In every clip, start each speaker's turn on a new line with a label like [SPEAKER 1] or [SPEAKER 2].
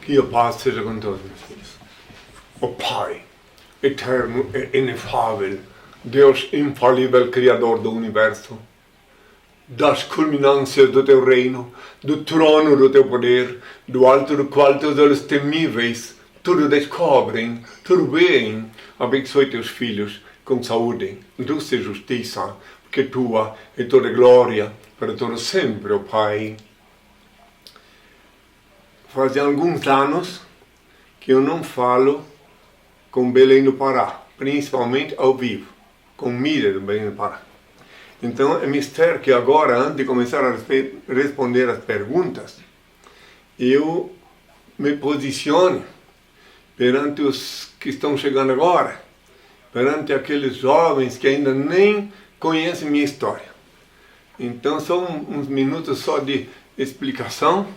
[SPEAKER 1] Que a paz seja com todos meus filhos. O Pai, eterno e inefável, Deus infalível, Criador do Universo, das culminâncias do Teu reino, do trono do Teu poder, do alto do qual Teus olhos temíveis tudo descobrem, tudo veem. Abençoe Teus filhos com saúde, luz e justiça, porque Tua é toda glória para todo sempre, ó Pai. Fazem alguns anos que eu não falo com Belém do Pará, principalmente ao vivo, com Miriam do Belém do Pará. Então é mistério que agora, antes de começar a responder as perguntas, eu me posicione perante os que estão chegando agora, perante aqueles jovens que ainda nem conhecem minha história. Então são uns minutos só de explicação,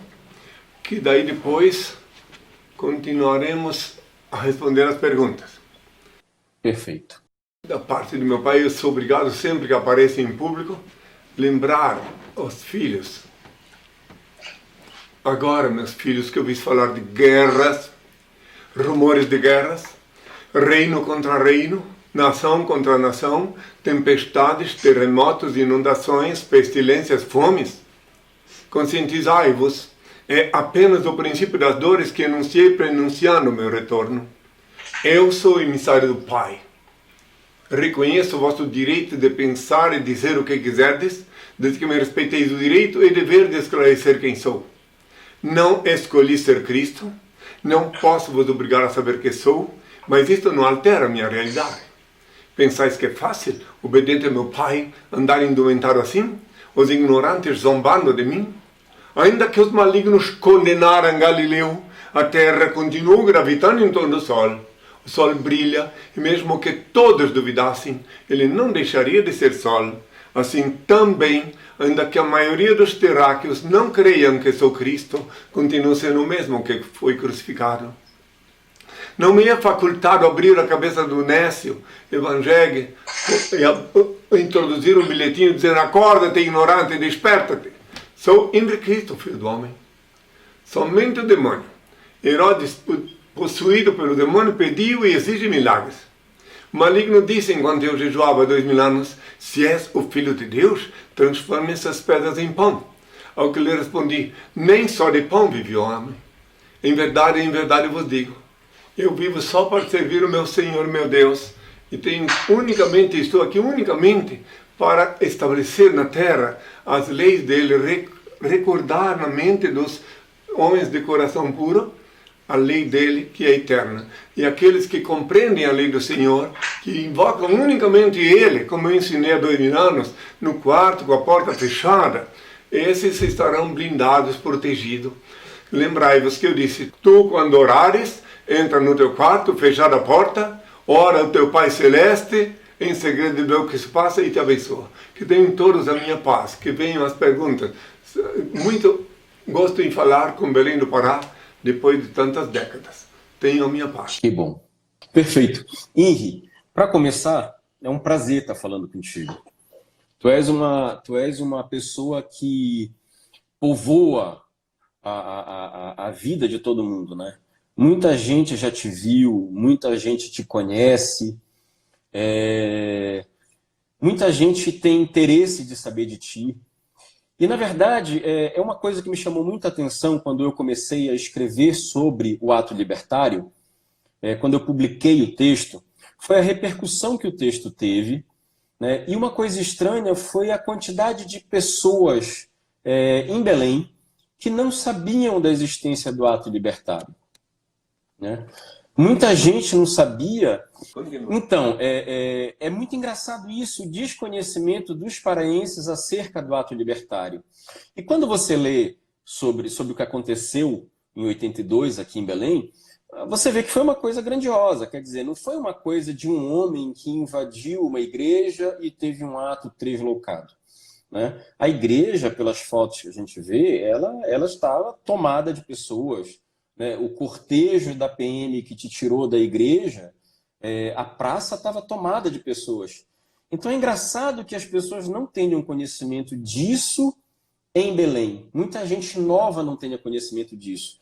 [SPEAKER 1] que daí depois continuaremos a responder as perguntas.
[SPEAKER 2] Perfeito.
[SPEAKER 1] Da parte do meu pai, eu sou obrigado, sempre que apareço em público, lembrar aos filhos. Agora, meus filhos, que eu ouvi falar de guerras, rumores de guerras, reino contra reino, nação contra nação, tempestades, terremotos, inundações, pestilências, fomes. Conscientizai-vos. É apenas o princípio das dores que enunciei pronunciando o meu retorno. Eu sou emissário do Pai. Reconheço o vosso direito de pensar e dizer o que quiserdes, desde que me respeiteis o direito e dever de esclarecer quem sou. Não escolhi ser Cristo, não posso vos obrigar a saber que sou, mas isto não altera a minha realidade. Pensais que é fácil, obediente ao meu Pai, andar indumentado assim? Os ignorantes zombando de mim? Ainda que os malignos condenaram Galileu, a terra continuou gravitando em torno do sol. O sol brilha, e mesmo que todos duvidassem, ele não deixaria de ser sol. Assim também, ainda que a maioria dos terráqueos não creiam que sou Cristo, continuo sendo o mesmo que foi crucificado. Não me é facultado abrir a cabeça do nécio evangélico e introduzir um bilhetinho dizendo: acorda-te, ignorante, desperta-te. Sou Henrique Cristo, filho do homem. Somente o demônio, Herodes, possuído pelo demônio, pediu e exige milagres. O maligno disse, enquanto eu jejuava 2000 anos: se és o Filho de Deus, transforme essas pedras em pão. Ao que lhe respondi: nem só de pão vive o homem. Em verdade vos digo, eu vivo só para servir o meu Senhor, meu Deus, e estou aqui unicamente para estabelecer na terra as leis dele, recordar na mente dos homens de coração puro a lei dele, que é eterna. E aqueles que compreendem a lei do Senhor, que invocam unicamente ele, como eu ensinei há 2000 anos, no quarto com a porta fechada, esses estarão blindados, protegidos. Lembrai-vos que eu disse: tu, quando orares, entra no teu quarto, fechada a porta, ora ao teu Pai Celeste, em segredo vê o que se passa e te abençoa. Que tenham todos a minha paz, que venham as perguntas. Muito gosto em falar com Belém do Pará, depois de tantas décadas. Tenham a minha paz.
[SPEAKER 2] Que bom. Perfeito. Henri, para começar, é um prazer estar falando contigo. Tu és uma pessoa que povoa a vida de todo mundo, né? Muita gente já te viu, muita gente te conhece, muita gente tem interesse de saber de ti. E, na verdade, é uma coisa que me chamou muita atenção quando eu comecei a escrever sobre o ato libertário, quando eu publiquei o texto, foi a repercussão que o texto teve, né? E uma coisa estranha foi a quantidade de pessoas em Belém que não sabiam da existência do ato libertário, né? Muita gente não sabia. Então, é muito engraçado isso, o desconhecimento dos paraenses acerca do ato libertário. E quando você lê sobre o que aconteceu em 82 aqui em Belém, você vê que foi uma coisa grandiosa. Quer dizer, não foi uma coisa de um homem que invadiu uma igreja e teve um ato translocado, né? A igreja, pelas fotos que a gente vê, ela estava tomada de pessoas, né? O cortejo da PM que te tirou da igreja, a praça estava tomada de pessoas. Então é engraçado que as pessoas não tenham conhecimento disso em Belém. Muita gente nova não tenha conhecimento disso.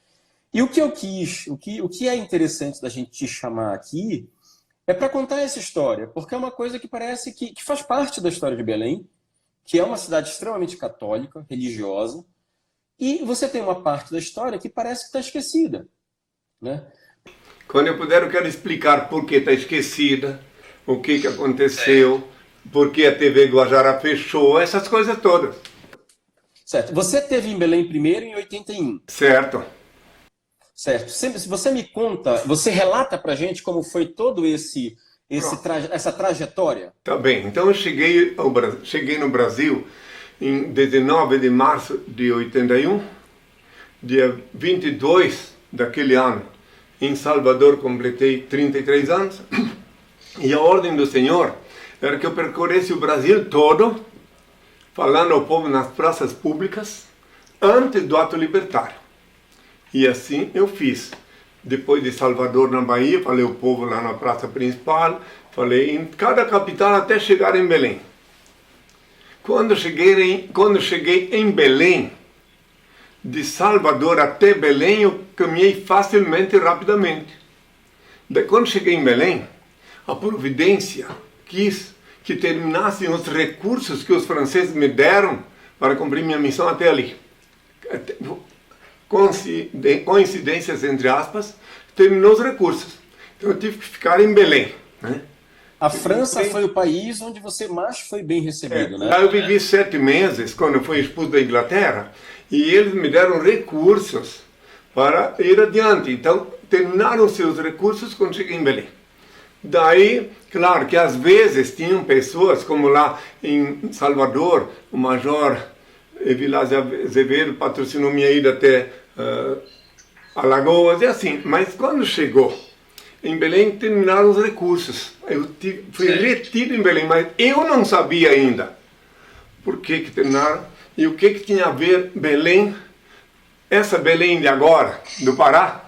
[SPEAKER 2] E o que eu quis, o que é interessante da gente te chamar aqui, é para contar essa história, porque é uma coisa que parece que faz parte da história de Belém, que é uma cidade extremamente católica, religiosa, e você tem uma parte da história que parece que está esquecida, né?
[SPEAKER 1] Quando eu puder, eu quero explicar por que está esquecida, o que aconteceu, por que a TV Guajará fechou, essas coisas todas.
[SPEAKER 2] Certo. Você esteve em Belém primeiro em 81.
[SPEAKER 1] Certo.
[SPEAKER 2] Certo. Se você me conta, você relata pra gente como foi todo essa trajetória?
[SPEAKER 1] Tá bem. Então eu cheguei no Brasil em 19 de março de 81, dia 22 daquele ano. Em Salvador completei 33 anos e a ordem do Senhor era que eu percorresse o Brasil todo, falando ao povo nas praças públicas, antes do ato libertário. E assim eu fiz. Depois de Salvador, na Bahia, falei ao povo lá na praça principal, falei em cada capital até chegar em Belém. Quando cheguei em Belém, de Salvador até Belém, eu caminhei facilmente e rapidamente. Daí, quando cheguei em Belém, a providência quis que terminassem os recursos que os franceses me deram para cumprir minha missão até ali. Coincidências, entre aspas, terminou os recursos. Então eu tive que ficar em Belém, né?
[SPEAKER 2] A França foi o país onde você mais foi bem recebido, né?
[SPEAKER 1] Lá eu vivi 7 meses, quando eu fui expulso da Inglaterra, e eles me deram recursos para ir adiante. Então, terminaram seus recursos quando cheguei em Belém. Daí, claro que às vezes tinham pessoas, como lá em Salvador, o Major Vilas Azevedo patrocinou minha ida até Alagoas, e assim. Mas quando chegou em Belém, terminaram os recursos. Eu fui retido em Belém, mas eu não sabia ainda por que terminaram e o que tinha a ver Belém, essa Belém de agora, do Pará,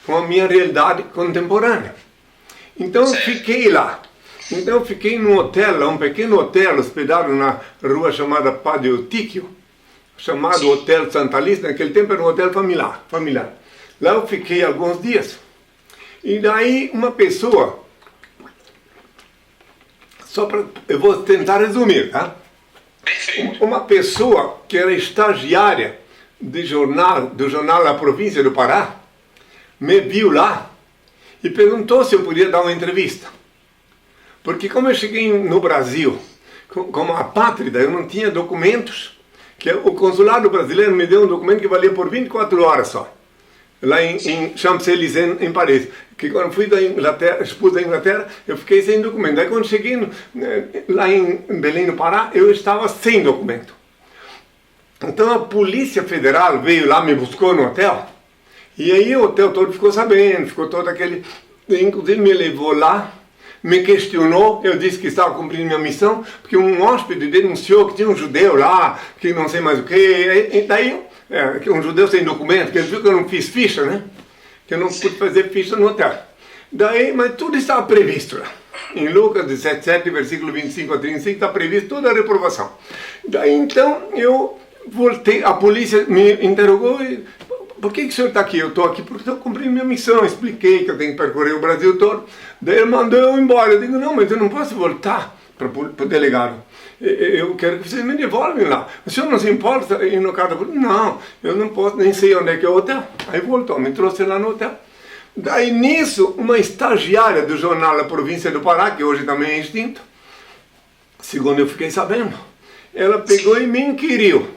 [SPEAKER 1] com a minha realidade contemporânea. Então eu fiquei lá. Então eu fiquei num hotel, um pequeno hotel, hospedado na rua chamada Padre Eutíquio, chamado Hotel Santa Alice. Naquele tempo era um hotel familiar. Lá eu fiquei alguns dias. E daí uma pessoa, eu vou tentar resumir, tá? Uma pessoa que era estagiária do jornal A Província do Pará, me viu lá e perguntou se eu podia dar uma entrevista. Porque como eu cheguei no Brasil como apátrida, eu não tinha documentos, que o consulado brasileiro me deu um documento que valia por 24 horas só, lá em Champs-Élysées, em Paris. Que quando fui da Inglaterra, expulso da Inglaterra, eu fiquei sem documento. Daí quando cheguei lá em Belém, no Pará, eu estava sem documento. Então a Polícia Federal veio lá, me buscou no hotel, e aí o hotel todo ficou sabendo, ficou todo aquele... Inclusive me levou lá, me questionou, eu disse que estava cumprindo minha missão, porque um hóspede denunciou que tinha um judeu lá, que não sei mais o que, e daí... que um judeu sem documento, que ele viu que eu não fiz ficha, né? Que eu não pude fazer ficha no hotel. Daí, mas tudo estava previsto lá. Em Lucas 17, versículo 25 a 35, está previsto toda a reprovação. Daí, então, eu voltei, a polícia me interrogou, e, por que o senhor está aqui? Eu estou aqui porque estou cumprindo minha missão, expliquei que eu tenho que percorrer o Brasil todo. Daí ele mandou eu embora. Eu digo, não, mas eu não posso voltar para o delegado. Eu quero que vocês me devolvem lá. O senhor não se importa ir no carro? Não, eu não posso, nem sei onde é que é o hotel. Aí voltou, me trouxe lá no hotel. Daí nisso, uma estagiária do jornal A Província do Pará, que hoje também é extinto, segundo eu fiquei sabendo, ela pegou e me inquiriu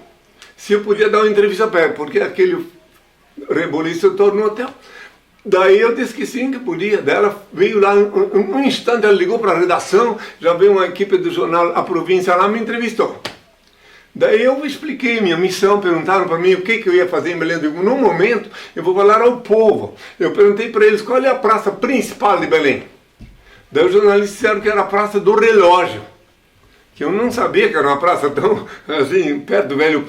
[SPEAKER 1] se eu podia dar uma entrevista para ela, porque aquele reboliço todo no hotel. Daí eu disse que sim, que podia. Daí ela veio lá, um instante ela ligou para a redação, já veio uma equipe do jornal A Província lá, me entrevistou. Daí eu expliquei minha missão, perguntaram para mim o que eu ia fazer em Belém. Eu digo, no momento eu vou falar ao povo. Eu perguntei para eles qual é a praça principal de Belém. Daí os jornalistas disseram que era a Praça do Relógio, que eu não sabia que era uma praça tão, assim, perto do Velho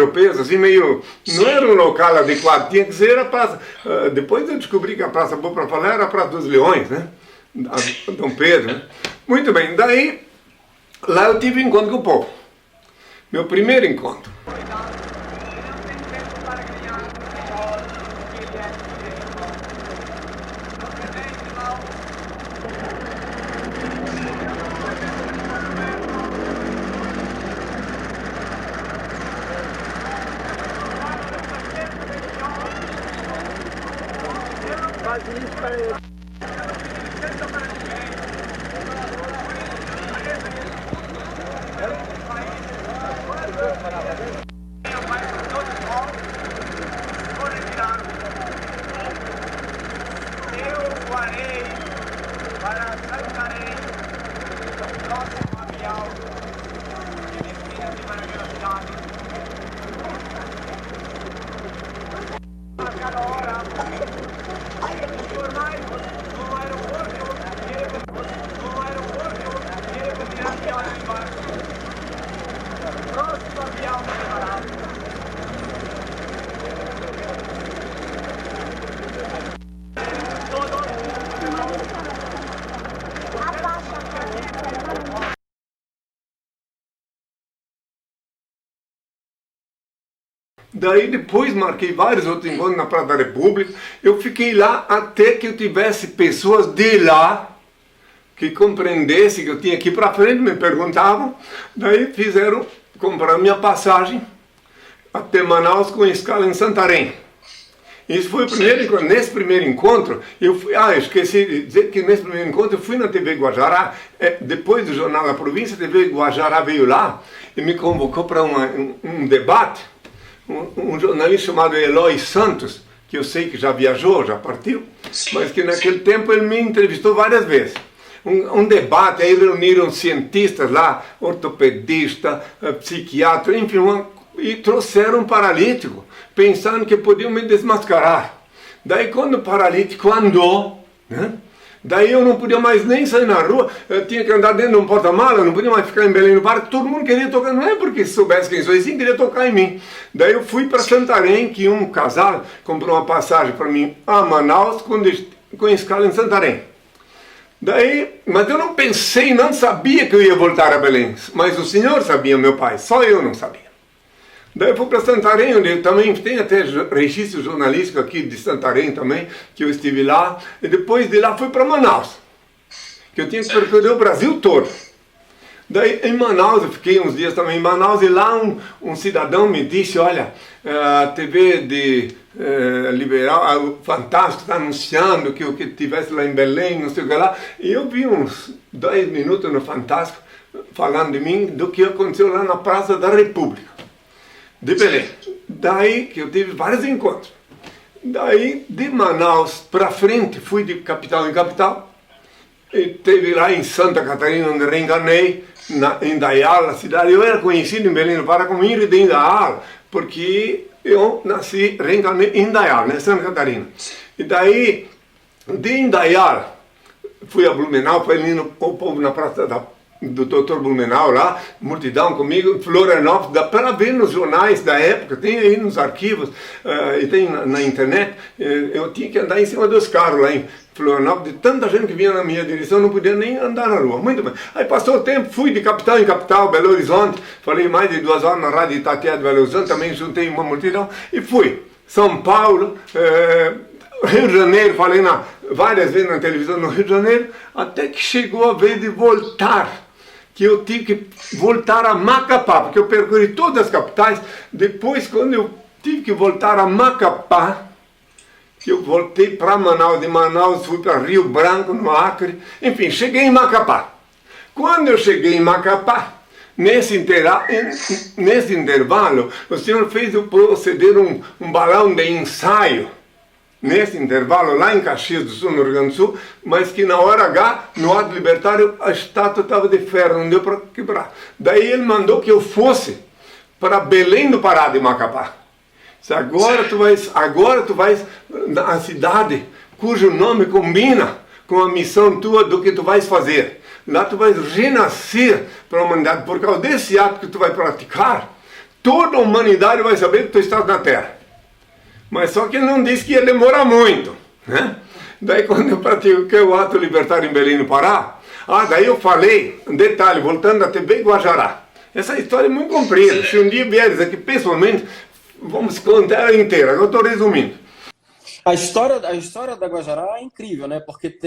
[SPEAKER 1] Peso, assim, meio... Não era um local adequado, tinha que ser a praça... depois eu descobri que a praça boa para falar era a Praça dos Leões, né? A Dom Pedro, né? Muito bem, daí, lá eu tive encontro com o povo. Meu primeiro encontro.
[SPEAKER 3] para Santarém, próximo avião que destina para a velocidade. A cada hora, informais no aeroporto que retirarse ao embarque. Próximo avião preparado.
[SPEAKER 1] Daí depois marquei vários outros encontros na Praça da República. Eu fiquei lá até que eu tivesse pessoas de lá que compreendessem que eu tinha que ir para frente, me perguntavam. Daí fizeram comprar minha passagem até Manaus com escala em Santarém. Isso foi o primeiro encontro. Nesse primeiro encontro, eu fui. Eu esqueci de dizer que nesse primeiro encontro eu fui na TV Guajará. Depois do Jornal da Província, a TV Guajará veio lá e me convocou para um debate. Um jornalista chamado Eloy Santos, que eu sei que já viajou, já partiu, mas que naquele tempo ele me entrevistou várias vezes. Um debate, aí reuniram cientistas lá, ortopedista, psiquiatra, enfim, e trouxeram um paralítico, pensando que podiam me desmascarar. Daí quando o paralítico andou, né? Daí eu não podia mais nem sair na rua, eu tinha que andar dentro de um porta-mala, não podia mais ficar em Belém do Parque, todo mundo queria tocar, não é porque soubesse quem sou, sim queria tocar em mim. Daí eu fui para Santarém, que um casal comprou uma passagem para mim a Manaus com escala em Santarém. Daí, mas eu não pensei, não sabia que eu ia voltar a Belém, mas o senhor sabia, meu pai, só eu não sabia. Daí eu fui para Santarém, onde também tem até registro jornalístico aqui de Santarém também, que eu estive lá, e depois de lá fui para Manaus, que eu tinha que percorrer o Brasil todo. Daí em Manaus, eu fiquei uns dias também em Manaus, e lá um cidadão me disse, olha, a TV liberal, Fantástico, está anunciando que o que tivesse lá em Belém, não sei o que lá, e eu vi uns 10 minutos no Fantástico, falando de mim, do que aconteceu lá na Praça da República de Belém. Daí que eu tive vários encontros. Daí de Manaus para frente, fui de capital em capital. E teve lá em Santa Catarina, onde reencarnei, em Indaial, a cidade. Eu era conhecido em Belém do Pará como Índio de Indaial, porque eu nasci, reencarnei em Indaial, né, Santa Catarina. E daí, de Indaial, fui a Blumenau, foi ali no povo na Praça do Dr. Blumenau lá, multidão comigo, Florianópolis, dá para ver nos jornais da época, tem aí nos arquivos, e tem na internet, eu tinha que andar em cima dos carros lá em Florianópolis, de tanta gente que vinha na minha direção, não podia nem andar na rua, muito bem. Aí passou o tempo, fui de capital em capital, Belo Horizonte, falei mais de 2 horas na rádio Itatiaia de Belo Horizonte, também juntei uma multidão, e fui. São Paulo, Rio de Janeiro, falei várias vezes na televisão no Rio de Janeiro, até que chegou a vez de voltar, que eu tive que voltar a Macapá, porque eu percorri todas as capitais. Depois, quando eu tive que voltar a Macapá, que eu voltei para Manaus, de Manaus fui para Rio Branco, no Acre, enfim, cheguei em Macapá. Quando eu cheguei em Macapá, nesse intervalo, o senhor fez eu proceder um balão de ensaio, nesse intervalo, lá em Caxias do Sul, no Rio Grande do Sul, mas que na hora H, no ato libertário, a estátua estava de ferro, não deu para quebrar. Daí ele mandou que eu fosse para Belém do Pará de Macapá. Agora tu vais na cidade cujo nome combina com a missão tua do que tu vais fazer. Lá tu vais renascer para a humanidade. Por causa desse ato que tu vai praticar, toda a humanidade vai saber que tu estás na Terra. Mas só que ele não disse que ia demorar muito, né? Daí quando eu pratiquei o ato libertário em Belém do Pará, daí eu falei, um detalhe, voltando da TV Guajará. Essa história é muito comprida, se um dia vieres aqui pessoalmente, vamos contar ela inteira, eu estou resumindo.
[SPEAKER 2] A história da Guajará é incrível, né? Porque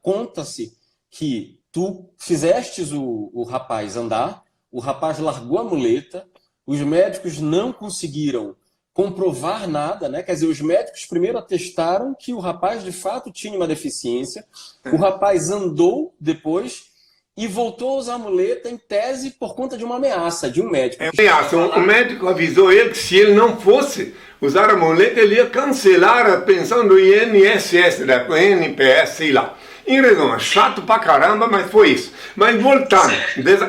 [SPEAKER 2] conta-se que tu fizestes o rapaz andar, o rapaz largou a muleta, os médicos não conseguiram comprovar nada, né? Quer dizer, os médicos primeiro atestaram que o rapaz de fato tinha uma deficiência, o rapaz andou depois e voltou a usar a muleta em tese por conta de uma ameaça de um médico.
[SPEAKER 1] O médico avisou ele que se ele não fosse usar a muleta, ele ia cancelar a pensão do INSS, da NPS, sei lá. Em resumo, chato pra caramba, mas foi isso. Mas voltando,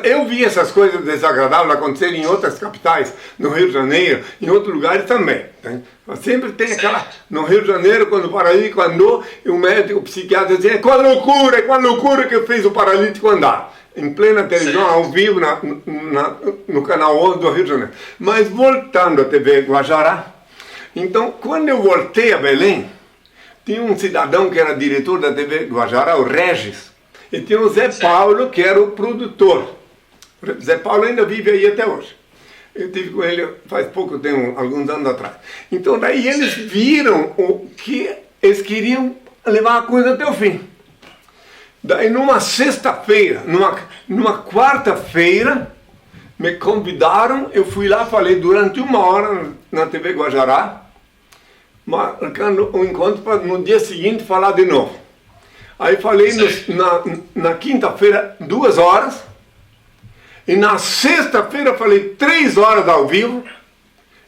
[SPEAKER 1] eu vi essas coisas desagradáveis acontecerem em outras capitais, no Rio de Janeiro, em outros lugares também. Sempre tem aquela, no Rio de Janeiro, quando o paralítico andou, e o médico, o psiquiatra dizia, qual loucura que fez o paralítico andar. Em plena televisão, ao vivo, no canal 11 do Rio de Janeiro. Mas voltando à TV Guajará, então, quando eu voltei a Belém, tinha um cidadão que era diretor da TV Guajará, o Regis, e tinha o Zé Paulo, que era o produtor. O Zé Paulo ainda vive aí até hoje. Eu tive com ele faz pouco tempo, alguns anos atrás. Então daí eles viram o que eles queriam levar a coisa até o fim. Daí numa sexta-feira, numa quarta-feira, me convidaram, eu fui lá, falei durante 1 hora na TV Guajará, marcando um encontro para no dia seguinte falar de novo. Aí falei na quinta-feira 2 horas, e na sexta-feira falei 3 horas ao vivo,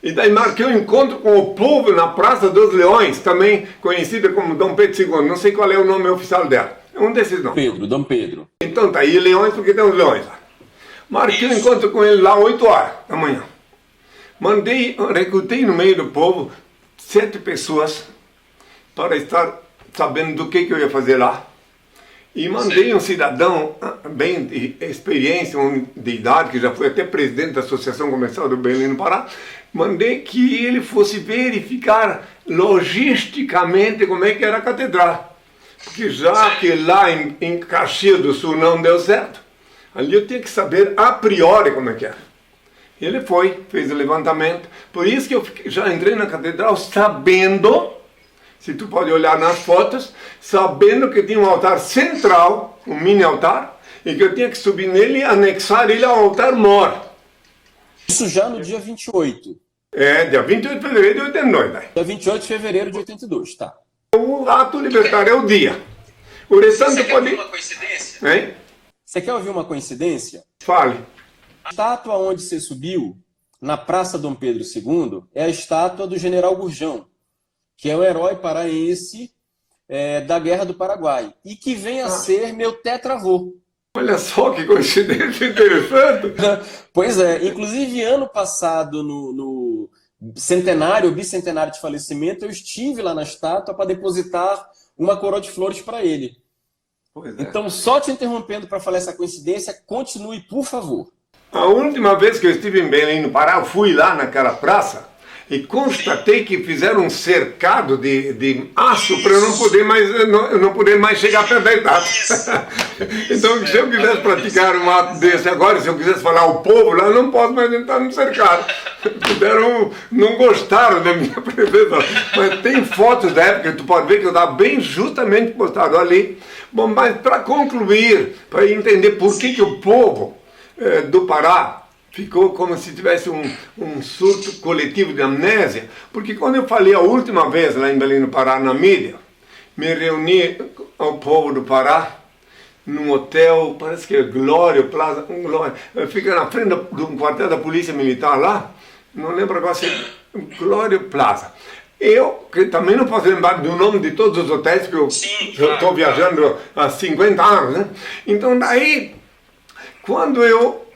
[SPEAKER 1] e daí marquei um encontro com o povo na Praça dos Leões, também conhecida como Dom Pedro II, não sei qual é o nome oficial dela, é um desses nomes.
[SPEAKER 2] Dom Pedro.
[SPEAKER 1] Então tá aí Leões, porque tem os leões lá. Marquei um encontro com ele lá 8 horas da manhã. Recrutei no meio do povo 7 pessoas para estar sabendo do que eu ia fazer lá. E mandei um cidadão bem de experiência, de idade, que já foi até presidente da Associação Comercial do Belém no Pará, mandei que ele fosse verificar logisticamente como é que era a catedral. Porque já que lá em Caxias do Sul não deu certo, ali eu tinha que saber a priori como é que era. Ele foi, fez o levantamento, por isso que eu já entrei na catedral sabendo, se tu pode olhar nas fotos, sabendo que tinha um altar central, um mini altar, e que eu tinha que subir nele e anexar ele ao altar mor.
[SPEAKER 2] Isso já no dia 28.
[SPEAKER 1] Dia 28 de fevereiro de 82. Né?
[SPEAKER 2] Dia 28 de fevereiro de 82, tá.
[SPEAKER 1] O ato libertário é o dia. O restante pode...
[SPEAKER 4] Uma coincidência?
[SPEAKER 1] Hein?
[SPEAKER 2] Você quer ouvir uma coincidência?
[SPEAKER 1] Fale.
[SPEAKER 2] A estátua onde você subiu, na Praça Dom Pedro II, é a estátua do General Gurjão, que é o herói paraense da Guerra do Paraguai, e que vem a ser meu tetravô.
[SPEAKER 1] Olha só que coincidência interessante.
[SPEAKER 2] Pois é, inclusive ano passado, no bicentenário de falecimento, eu estive lá na estátua para depositar uma coroa de flores para ele.
[SPEAKER 1] Pois é.
[SPEAKER 2] Então, só te interrompendo para falar essa coincidência, continue, por favor.
[SPEAKER 1] A última vez que eu estive em Belém no Pará, eu fui lá naquela praça e constatei que fizeram um cercado de aço para eu não poder mais chegar perto da estátua. Então, se eu quisesse praticar um ato desse agora, se eu quisesse falar ao povo lá, eu não posso mais entrar no cercado. Não gostaram da minha presença. Mas tem fotos da época, tu pode ver que eu estava bem justamente postado ali. Bom, mas para concluir, para entender por que o povo do Pará ficou como se tivesse um surto coletivo de amnésia, porque quando eu falei a última vez lá em Belém do Pará, na mídia, me reuni ao povo do Pará num hotel, parece que é Glória Plaza, fica na frente de um quartel da Polícia Militar lá, não lembro agora se é Glória Plaza. Eu, que também não posso lembrar do nome de todos os hotéis, porque eu estou viajando há 50 anos, né? Então daí, quando eu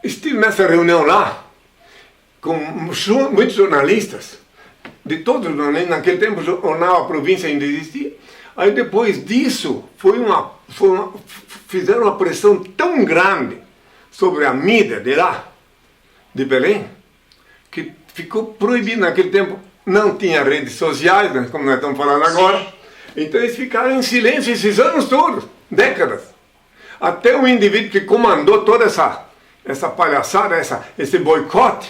[SPEAKER 1] estive nessa reunião lá, com muitos jornalistas, de todos os jornalistas, naquele tempo o jornal A Província ainda existia, aí depois disso fizeram uma pressão tão grande sobre a mídia de lá, de Belém, que ficou proibido naquele tempo, não tinha redes sociais, né, como nós estamos falando agora, então eles ficaram em silêncio esses anos todos, décadas, até o indivíduo que comandou toda essa palhaçada, esse boicote,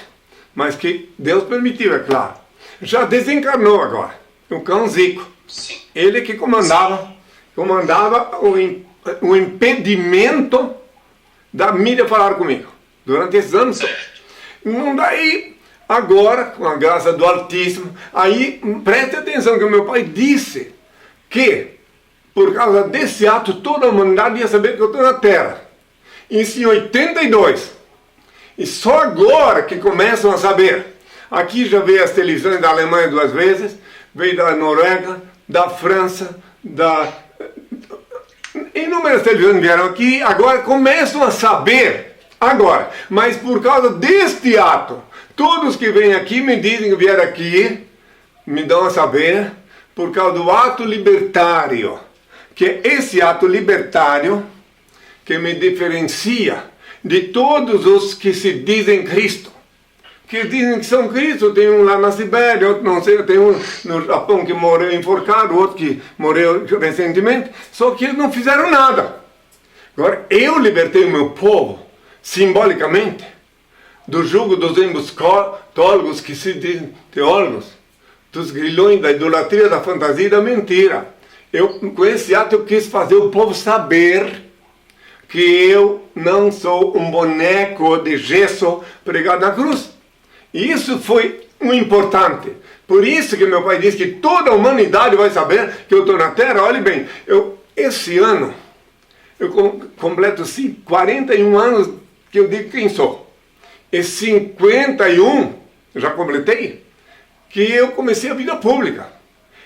[SPEAKER 1] mas que Deus permitiu, é claro. Já desencarnou agora, o cão Zico.
[SPEAKER 4] Sim.
[SPEAKER 1] Ele que comandava o impedimento da mídia falar comigo, durante esses anos. Não daí, Agora, com a graça do Altíssimo, aí preste atenção que o meu pai disse que, por causa desse ato, toda a humanidade ia saber que eu estou na Terra. Isso em 82. E só agora que começam a saber. Aqui já veio as televisões da Alemanha 2 vezes, veio da Noruega, da França, inúmeras televisões vieram aqui, agora começam a saber. Agora, mas por causa deste ato, todos que vêm aqui me dizem que vieram aqui, me dão a saber, por causa do ato libertário. Que é esse ato libertário que me diferencia de todos os que se dizem Cristo. Que dizem que são Cristo, tem um lá na Sibéria, outro não sei, tem um no Japão que morreu enforcado, outro que morreu recentemente, só que eles não fizeram nada. Agora, eu libertei o meu povo, simbolicamente, do jugo dos embustólogos que se dizem teólogos, dos grilhões, da idolatria, da fantasia e da mentira. Com esse ato eu quis fazer o povo saber que eu não sou um boneco de gesso pregado na cruz. E isso foi um importante. Por isso que meu pai disse que toda a humanidade vai saber que eu estou na Terra. Olhe bem, esse ano, eu completo 41 anos que eu digo quem sou. E 51, já completei, que eu comecei a vida pública.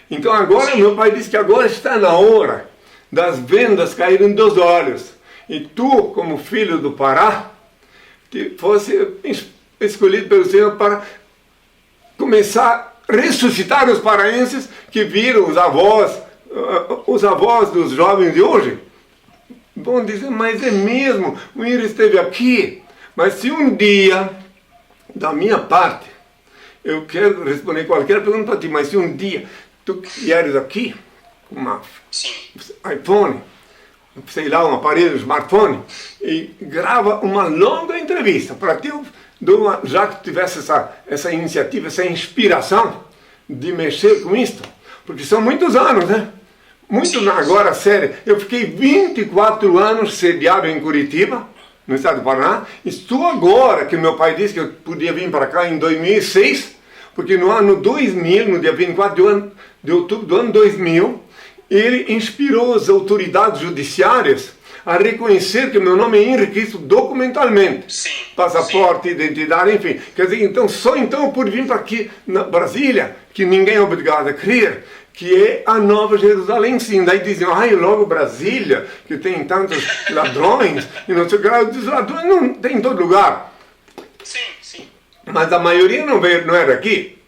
[SPEAKER 1] Então agora, meu pai disse que agora está na hora das vendas caírem dos olhos. E tu, como filho do Pará, que fosse escolhido pelo Senhor para começar a ressuscitar os paraenses que viram os avós dos jovens de hoje. Vão dizer, mas é mesmo, o Ira esteve aqui. Mas se um dia, da minha parte, eu quero responder qualquer pergunta para ti, mas se um dia tu vieres aqui com uma iPhone, sei lá, um aparelho, um smartphone, e grava uma longa entrevista para ti, já que tivesse essa iniciativa, essa inspiração de mexer com isto, porque são muitos anos, né? Agora, sério, eu fiquei 24 anos sediado em Curitiba, no estado do Paraná, e só agora que meu pai disse que eu podia vir para cá em 2006, porque no ano 2000, no dia 24 de outubro do ano 2000, ele inspirou as autoridades judiciárias a reconhecer que meu nome é Henrique Cristo documentalmente.
[SPEAKER 4] Sim,
[SPEAKER 1] passaporte, identidade, enfim. Quer dizer, então, só então eu pude vir para aqui, na Brasília, que ninguém é obrigado a crer, que é a Nova Jerusalém, sim. Daí dizem, logo Brasília, que tem tantos ladrões, e não sei o que lá. Os ladrões não tem em todo lugar.
[SPEAKER 4] Sim, sim.
[SPEAKER 1] Mas a maioria não era aqui.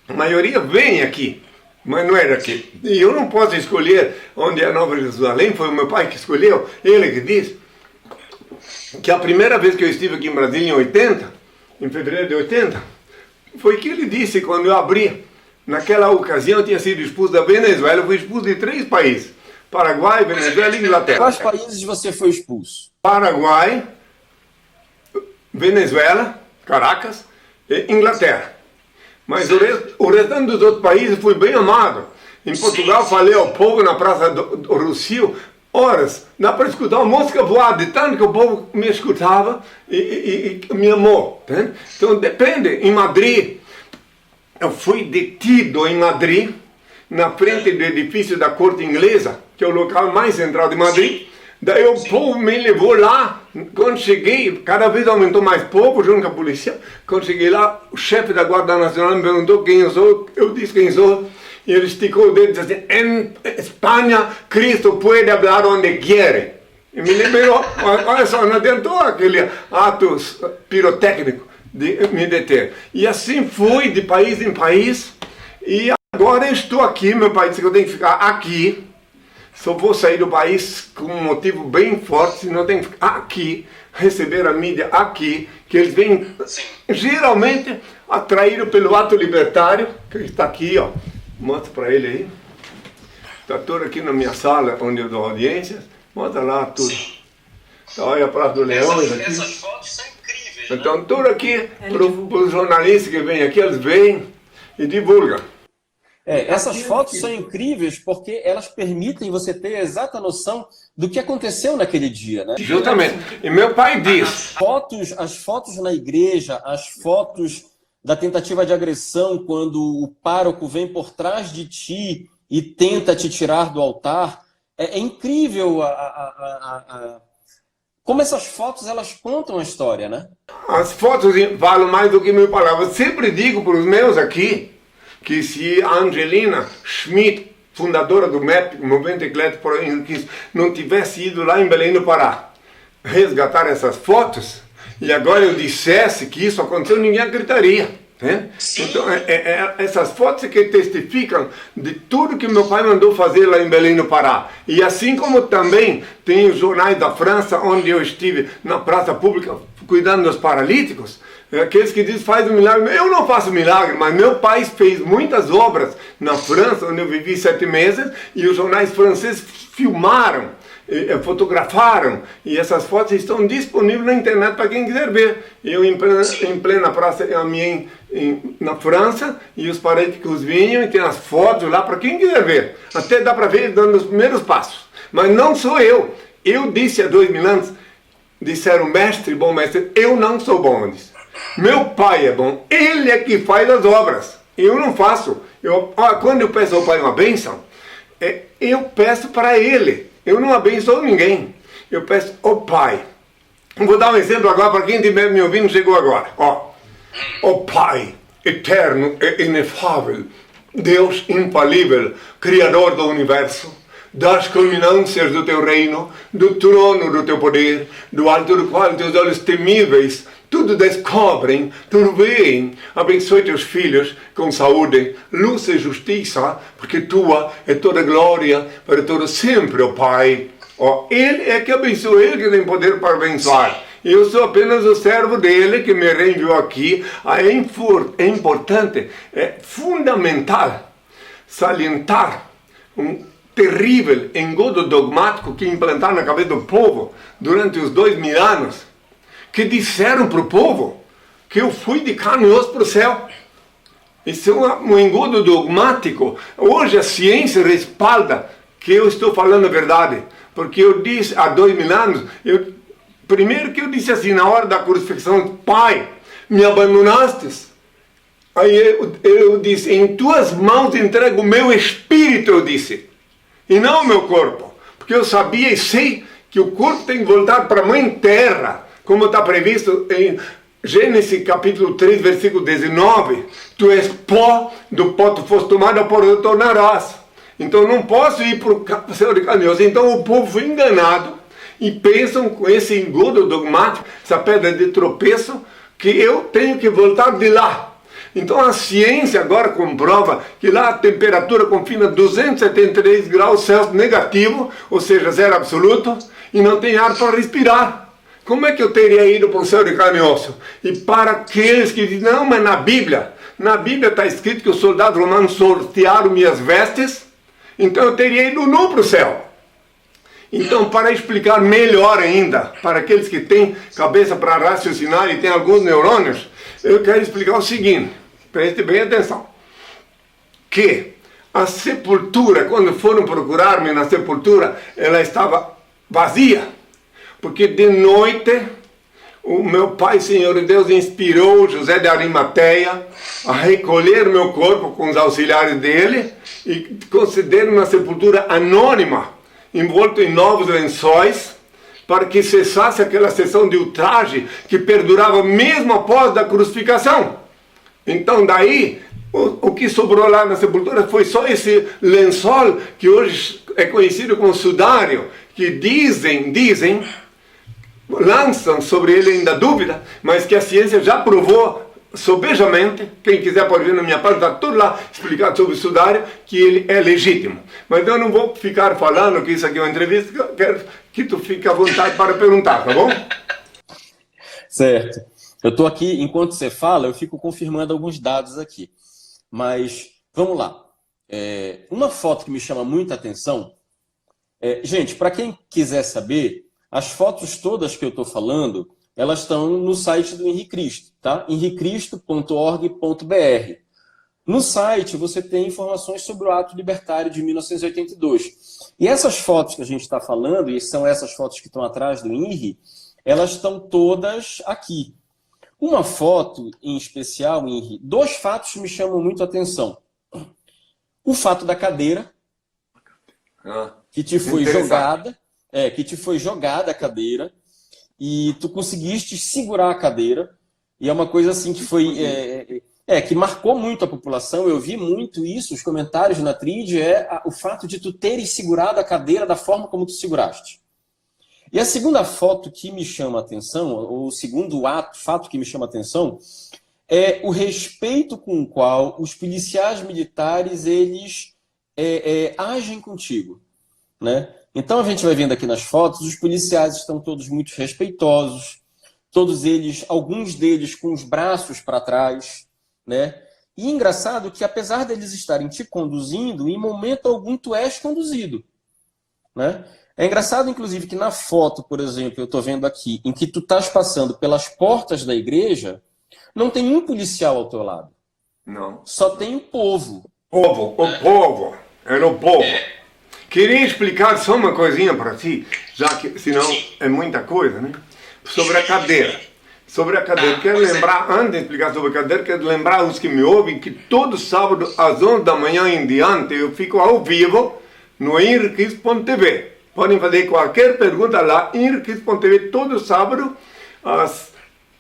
[SPEAKER 1] A maioria vem aqui, mas não era aqui. E eu não posso escolher onde é a Nova Jerusalém, foi o meu pai que escolheu, ele que disse que a primeira vez que eu estive aqui em Brasília em fevereiro de 80, foi que ele disse quando eu abri. Naquela ocasião eu tinha sido expulso da Venezuela, eu fui expulso de 3 países, Paraguai, Venezuela e Inglaterra.
[SPEAKER 2] Quais países você foi expulso?
[SPEAKER 1] Paraguai, Venezuela, Caracas e Inglaterra. Mas o restante dos outros países fui bem amado. Em Portugal falei ao povo na Praça do Rossio, horas, dá para escutar uma música voar, de tanto que o povo me escutava e me amou. Tá? Então depende. Em Madrid, eu fui detido em Madrid, na frente do edifício da corte inglesa, que é o local mais central de Madrid. Daí o povo me levou lá. Quando cheguei, cada vez aumentou mais povo junto com a polícia. Quando cheguei lá, o chefe da Guarda Nacional me perguntou quem eu sou. Eu disse quem sou. E ele esticou o dedo e disse assim, em Espanha, Cristo pode falar onde quer. E me liberou. Olha só, não adiantou aquele ato pirotécnico de me deter. E assim fui de país em país. E agora eu estou aqui. Meu pai disse que eu tenho que ficar aqui. Só vou sair do país com um motivo bem forte, senão eu tenho que ficar aqui, receber a mídia aqui, que eles vêm geralmente atraídos pelo ato libertário, que está aqui, ó. Mostra para ele aí. Está tudo aqui na minha sala, onde eu dou audiências. Mostra lá tudo. Então, olha a Praça do Leões aqui.
[SPEAKER 4] Essas fotos são incríveis,
[SPEAKER 1] Então,
[SPEAKER 4] né?
[SPEAKER 1] tudo aqui, para os jornalistas que vêm aqui, eles vêm e divulgam.
[SPEAKER 2] Essas fotos são incríveis porque elas permitem você ter a exata noção do que aconteceu naquele dia, né?
[SPEAKER 1] Justamente. E meu pai diz...
[SPEAKER 2] As fotos na igreja, as fotos da tentativa de agressão quando o pároco vem por trás de ti e tenta te tirar do altar. É incrível como essas fotos elas contam a história, né?
[SPEAKER 1] As fotos falam mais do que mil palavras. Eu sempre digo para os meus aqui que se a Angelina Schmidt, fundadora do MEP, Movimento Eclético por Henriquismo, não tivesse ido lá em Belém do Pará resgatar essas fotos, e agora eu dissesse que isso aconteceu, ninguém acreditaria. Né? Então, essas fotos que testificam de tudo que meu pai mandou fazer lá em Belém do Pará. E assim como também tem os jornais da França, onde eu estive na praça pública cuidando dos paralíticos, aqueles que dizem faz um milagre. Eu não faço milagre, mas meu pai fez muitas obras na França, onde eu vivi 7 meses, e os jornais franceses filmaram, fotografaram, e essas fotos estão disponíveis na internet para quem quiser ver. Eu em plena praça Amiens, na França, e os paralíticos vinham e tem as fotos lá para quem quiser ver. Até dá para ver dando os primeiros passos. Mas não sou eu. Eu disse há 2000 anos, disseram mestre, bom mestre, eu não sou bom. Eu disse. Meu pai é bom, ele é que faz as obras. Eu não faço. Quando eu peço ao pai uma bênção, eu peço para ele. Eu não abençoo ninguém. Eu peço ao Pai. Vou dar um exemplo agora para quem estiver me ouvindo, chegou agora. Ó Pai, eterno e inefável, Deus infalível, Criador do Universo, das culminâncias do teu reino, do trono do teu poder, do alto do qual teus olhos temíveis tudo descobrem, tudo veem. Abençoe teus filhos com saúde, luz e justiça, porque tua é toda glória para todo sempre, ó Pai. Ele é que abençoa, ele que tem poder para abençoar. Eu sou apenas o servo dele que me reenviou aqui. É importante, é fundamental salientar um terrível engodo dogmático que implantaram na cabeça do povo durante os 2000 anos, que disseram para o povo que eu fui de carne e osso para o céu. Isso é um engodo dogmático. Hoje a ciência respalda que eu estou falando a verdade, porque eu disse há 2000 anos, primeiro que eu disse assim na hora da crucifixão, Pai, me abandonastes. Aí eu disse, em tuas mãos entrego o meu espírito, eu disse, e não o meu corpo, porque eu sabia e sei que o corpo tem que voltar para a mãe terra, como está previsto em Gênesis capítulo 3, versículo 19, tu és pó, do pó tu foste tomado, ao pó tu tornarás. Então não posso ir para o céu de carne e osso. Então o povo foi enganado e pensam com esse engodo dogmático, essa pedra de tropeço, que eu tenho que voltar de lá. Então a ciência agora comprova que lá a temperatura confina 273 graus Celsius negativo, ou seja, zero absoluto, e não tem ar para respirar. Como é que eu teria ido para o céu de carne e osso? E para aqueles que dizem, não, mas na Bíblia está escrito que os soldados romanos sortearam minhas vestes, então eu teria ido nu para o céu. Então, para explicar melhor ainda, para aqueles que têm cabeça para raciocinar e têm alguns neurônios, eu quero explicar o seguinte, preste bem atenção, que a sepultura, quando foram procurar-me na sepultura, ela estava vazia. Porque de noite, o meu Pai, Senhor Deus, inspirou José de Arimateia a recolher meu corpo com os auxiliares dele e conceder uma sepultura anônima, envolto em novos lençóis, para que cessasse aquela sessão de ultraje que perdurava mesmo após a crucificação. Então daí, o que sobrou lá na sepultura foi só esse lençol, que hoje é conhecido como sudário, que dizem, lançam sobre ele ainda dúvida, mas que a ciência já provou sobejamente, quem quiser pode ver na minha página, está tudo lá explicado sobre o sudário, que ele é legítimo. Mas eu não vou ficar falando que isso aqui é uma entrevista, eu quero que tu fique à vontade para perguntar, tá bom?
[SPEAKER 2] Certo. Eu estou aqui, enquanto você fala, eu fico confirmando alguns dados aqui. Mas, vamos lá. Uma foto que me chama muita atenção, gente, para quem quiser saber, as fotos todas que eu estou falando, elas estão no site do Henri Cristo, tá? henricristo.org.br. No site você tem informações sobre o ato libertário de 1982. E essas fotos que a gente está falando, e são essas fotos que estão atrás do Henri, elas estão todas aqui. Uma foto, em especial, Henri, dois fatos me chamam muito a atenção. O fato da cadeira, que te foi jogada, a cadeira, e tu conseguiste segurar a cadeira, e é uma coisa assim que foi... que marcou muito a população, eu vi muito isso, os comentários na Tríade, o fato de tu teres segurado a cadeira da forma como tu seguraste. E a segunda foto que me chama a atenção, ou o segundo fato que me chama a atenção, é o respeito com o qual os policiais militares, eles agem contigo, né? Então a gente vai vendo aqui nas fotos, os policiais estão todos muito respeitosos, todos eles, alguns deles com os braços para trás, né? E engraçado que apesar deles estarem te conduzindo, em momento algum tu és conduzido, né? É engraçado, inclusive, que na foto, por exemplo, eu estou vendo aqui, em que tu estás passando pelas portas da igreja, não tem um policial ao teu lado.
[SPEAKER 1] Não.
[SPEAKER 2] Só tem o povo.
[SPEAKER 1] O povo. Era o povo. Queria explicar só uma coisinha para ti, já que senão é muita coisa, né? Sobre a cadeira. Quero lembrar, antes de explicar sobre a cadeira, quero lembrar os que me ouvem que todo sábado, às 11 da manhã em diante, eu fico ao vivo no henriquez.tv. Podem fazer qualquer pergunta lá, henriquez.tv, todo sábado, às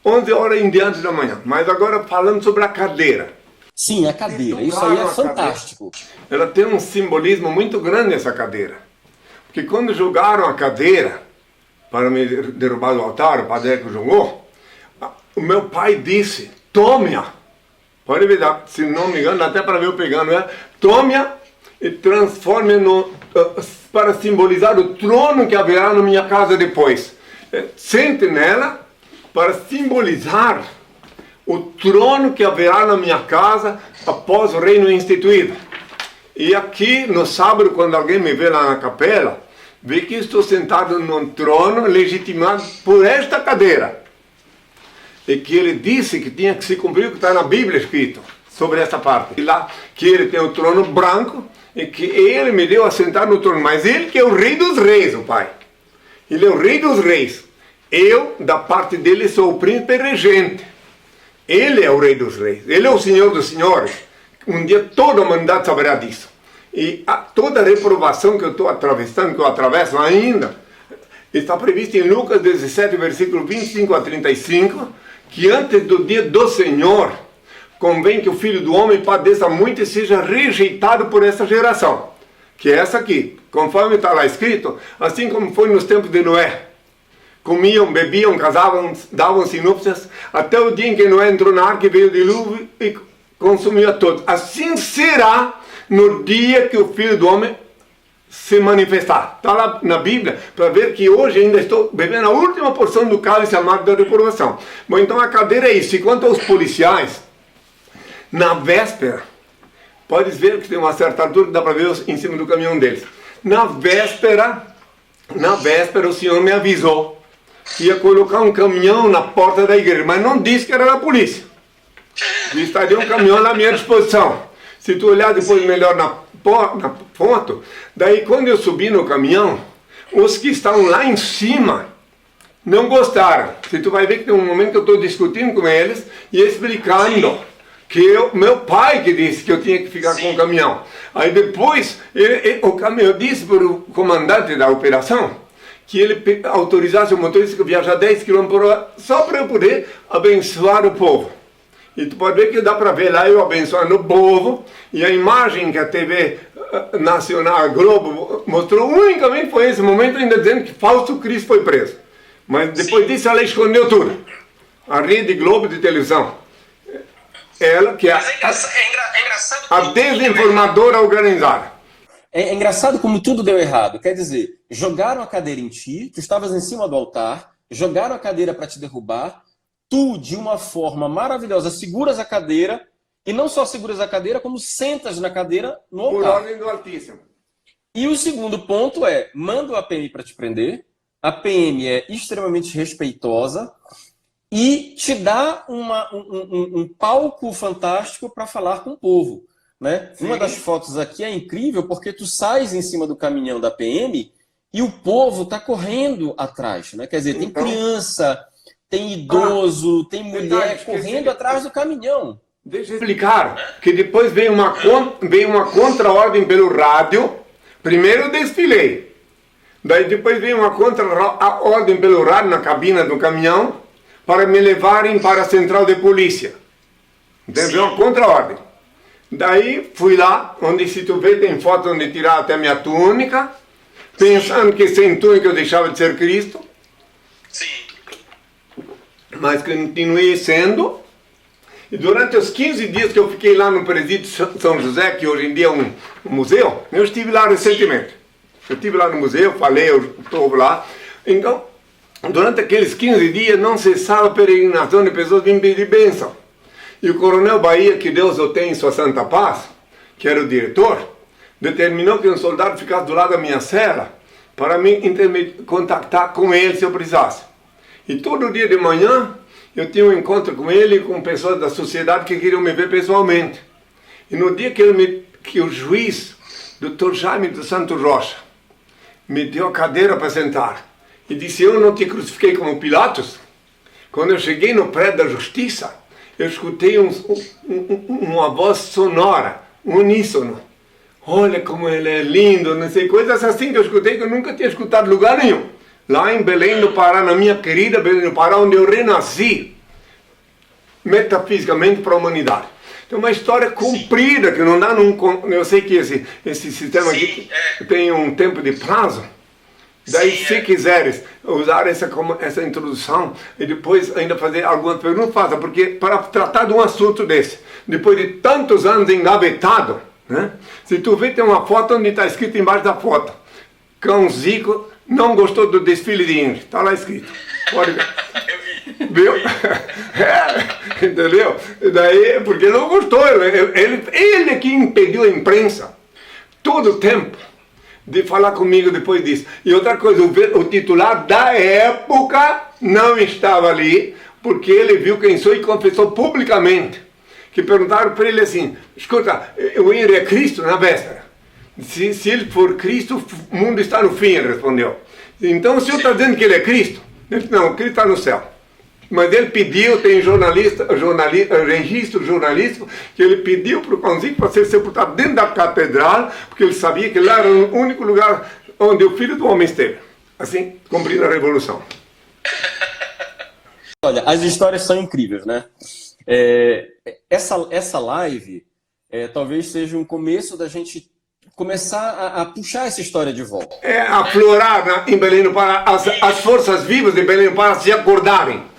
[SPEAKER 1] 11 horas em diante da manhã. Mas agora falando sobre a cadeira.
[SPEAKER 2] Sim, a cadeira. Isso aí é fantástico.
[SPEAKER 1] Ela tem um simbolismo muito grande, essa cadeira. Porque quando jogaram a cadeira para me derrubar do altar, o padeco jogou, o meu pai disse, tome-a. Pode ver, se não me engano, até para ver eu pegando ela. Tome-a e transforme para simbolizar o trono que haverá na minha casa depois. Sente nela para simbolizar o trono que haverá na minha casa após o reino instituído. E aqui no sábado, quando alguém me vê lá na capela, vê que estou sentado num trono legitimado por esta cadeira. E que ele disse que tinha que se cumprir o que está na Bíblia escrito sobre essa parte. E lá que ele tem o trono branco e que ele me deu a sentar no trono. Mas ele que é o rei dos reis, o pai. Ele é o rei dos reis. Eu, da parte dele, sou o príncipe regente. Ele é o rei dos reis. Ele é o senhor dos senhores. Um dia toda a humanidade saberá disso. E toda a reprovação que eu estou atravessando, que eu atravesso ainda, está prevista em Lucas 17, versículo 25 a 35, que antes do dia do Senhor, convém que o Filho do Homem padeça muito e seja rejeitado por essa geração. Que é essa aqui. Conforme está lá escrito, assim como foi nos tempos de Noé. Comiam, bebiam, casavam, davam-se núpcias, até o dia em que Noé entrou na arca e veio o dilúvio e consumiu a todos. Assim será no dia que o Filho do Homem se manifestar. Está lá na Bíblia, para ver que hoje ainda estou bebendo a última porção do cálice amargo da reprovação. Bom, então a cadeira é isso. E quanto aos policiais, na véspera, podes ver que tem uma certa altura que dá para ver em cima do caminhão deles. Na véspera o Senhor me avisou que ia colocar um caminhão na porta da igreja, mas não disse que era da polícia. Estaria um caminhão à minha disposição. Se tu olhar depois melhor na foto, daí quando eu subi no caminhão, os que estão lá em cima não gostaram. Se tu vai ver que tem um momento que eu estou discutindo com eles e explicando que meu pai que disse que eu tinha que ficar com o caminhão. Aí depois, eu disse para o comandante da operação que ele autorizasse o motorista a viajar 10 km por hora só para eu poder abençoar o povo. E tu pode ver que dá para ver lá eu abençoando o povo, e a imagem que a TV Nacional, a Globo, mostrou unicamente foi esse momento, ainda dizendo que Fausto Cristo foi preso. Mas depois disso ela escondeu tudo. A Rede Globo de televisão. Ela que é a desinformadora organizada.
[SPEAKER 2] É engraçado como tudo deu errado. Quer dizer, jogaram a cadeira em ti, tu estavas em cima do altar, jogaram a cadeira para te derrubar, tu, de uma forma maravilhosa, seguras a cadeira, e não só seguras a cadeira, como sentas na cadeira no altar.
[SPEAKER 1] Por ordem do Altíssimo.
[SPEAKER 2] E o segundo ponto é, manda a PM para te prender, a PM é extremamente respeitosa, e te dá um palco fantástico para falar com o povo. Né? Uma das fotos aqui é incrível porque tu sais em cima do caminhão da PM e o povo está correndo atrás. Né? Quer dizer, tem criança, tem idoso, tem mulher
[SPEAKER 1] verdade, esqueci
[SPEAKER 2] correndo
[SPEAKER 1] de-
[SPEAKER 2] atrás do caminhão.
[SPEAKER 1] Deixa eu explicar que depois veio uma contra-ordem pelo rádio. Primeiro eu desfilei. Daí depois veio uma contra-ordem pelo rádio na cabina do caminhão para me levarem para a central de polícia. Entendeu? Uma contra-ordem. Daí fui lá, onde se tu vê tem foto onde tirar até minha túnica, pensando que sem túnica eu deixava de ser Cristo,
[SPEAKER 4] Sim.
[SPEAKER 1] mas continuei sendo. E durante os 15 dias que eu fiquei lá no presídio São José, que hoje em dia é um museu, eu estive lá recentemente. Eu estive lá no museu, falei, eu estou lá. Então, durante aqueles 15 dias não cessava a peregrinação de pessoas vindo pedir bênção. E o coronel Bahia, que Deus o tenha em sua santa paz, que era o diretor, determinou que um soldado ficasse do lado da minha cela para me contactar com ele se eu precisasse. E todo dia de manhã eu tinha um encontro com ele e com pessoas da sociedade que queriam me ver pessoalmente. E no dia que o juiz, Dr. Jaime dos Santos Rocha, me deu a cadeira para sentar e disse: eu não te crucifiquei como Pilatos. Quando eu cheguei no prédio da justiça, eu escutei uma voz sonora, uníssono. Olha como ele é lindo, não sei, coisas assim que eu escutei que eu nunca tinha escutado em lugar nenhum. Lá em Belém do Pará, na minha querida Belém do Pará, onde eu renasci, metafisicamente para a humanidade. Tem uma história comprida, que não dá num... Eu sei que esse sistema aqui tem um tempo de prazo. Daí, se quiseres usar essa introdução e depois ainda fazer algumas perguntas, faça, porque para tratar de um assunto desse, depois de tantos anos engavetado, né? Se tu vê, tem uma foto onde está escrito embaixo da foto: Cão Zico não gostou do desfile de Ingrid. Está lá escrito. Pode ver. Viu? É, entendeu? Daí, porque não gostou. Ele que impediu a imprensa todo o tempo de falar comigo depois disso. E outra coisa, o titular da época não estava ali, porque ele viu quem sou e confessou publicamente. Que perguntaram para ele assim: escuta, o Ingrid é Cristo na véspera? Se ele for Cristo, o mundo está no fim, ele respondeu. Então o senhor está dizendo que ele é Cristo? Ele disse: não, Cristo está no céu. Mas ele pediu, tem registro jornalístico, que ele pediu para o Cãozinho para ser sepultado dentro da catedral, porque ele sabia que lá era o único lugar onde o Filho do Homem esteve. Assim, cumprindo a revolução.
[SPEAKER 2] Olha, as histórias são incríveis, né? Essa live talvez seja um começo da gente começar a puxar essa história de volta.
[SPEAKER 1] Aflorar em Belém do Pará, as forças vivas de Belém do Pará se acordarem.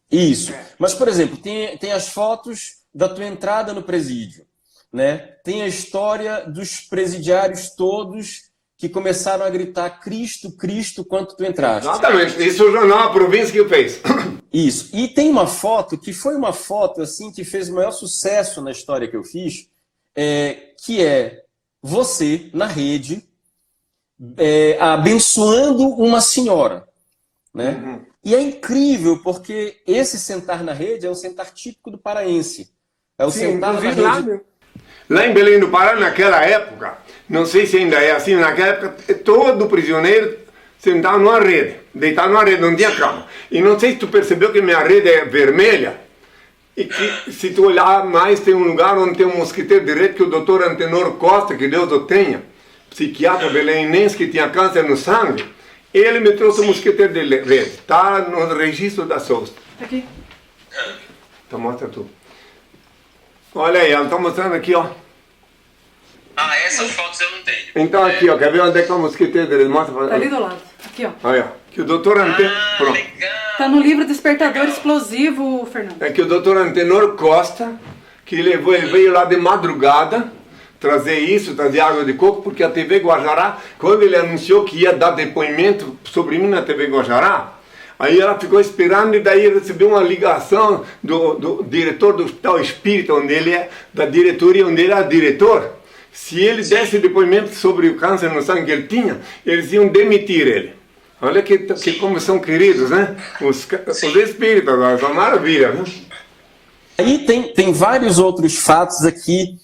[SPEAKER 2] Isso. Mas, por exemplo, tem as fotos da tua entrada no presídio, né? Tem a história dos presidiários todos que começaram a gritar Cristo, Cristo, quando tu entraste.
[SPEAKER 1] Exatamente. Isso é o jornal A Província que fez.
[SPEAKER 2] Isso. E tem uma foto que foi uma foto assim que fez o maior sucesso na história que eu fiz, que é você na rede abençoando uma senhora, né?
[SPEAKER 1] Uhum.
[SPEAKER 2] E é incrível porque esse sentar na rede é um sentar típico do paraense. É o sentar na rede.
[SPEAKER 1] Lá em Belém do Pará, naquela época, não sei se ainda é assim, naquela época todo prisioneiro sentava numa rede, deitado numa rede, não tinha cama. E não sei se tu percebeu que minha rede é vermelha, e que se tu olhar mais, tem um lugar onde tem um mosquiteiro de rede que o doutor Antenor Costa, que Deus o tenha, psiquiatra belenense que tinha câncer no sangue, ele me trouxe um mosquiteiro de rede. Está no registro da SOS.
[SPEAKER 5] Aqui.
[SPEAKER 1] Então mostra tu. Olha aí, ela está mostrando aqui, ó.
[SPEAKER 4] Ah, essas fotos eu não tenho.
[SPEAKER 1] Então aqui, ó, quer ver onde é que é o mosquiteiro dele? Mostra.
[SPEAKER 5] Tá ali do lado. Aqui, ó.
[SPEAKER 1] Aí, ó, que o doutor Antenor... Pronto.
[SPEAKER 4] Legal.
[SPEAKER 5] Tá no livro Despertador Explosivo, Fernando.
[SPEAKER 1] É que o doutor Antenor Costa, que ele veio lá de madrugada, trazer água de coco, porque a TV Guajará, quando ele anunciou que ia dar depoimento sobre mim na TV Guajará, aí ela ficou esperando e daí recebeu uma ligação do diretor do Hospital Espírita, onde ele é, da diretoria, onde ele é diretor. Se ele desse depoimento sobre o câncer no sangue que ele tinha, eles iam demitir ele. Olha que como são queridos, né? Os espíritas, é uma maravilha, né?
[SPEAKER 2] Aí tem vários outros fatos aqui,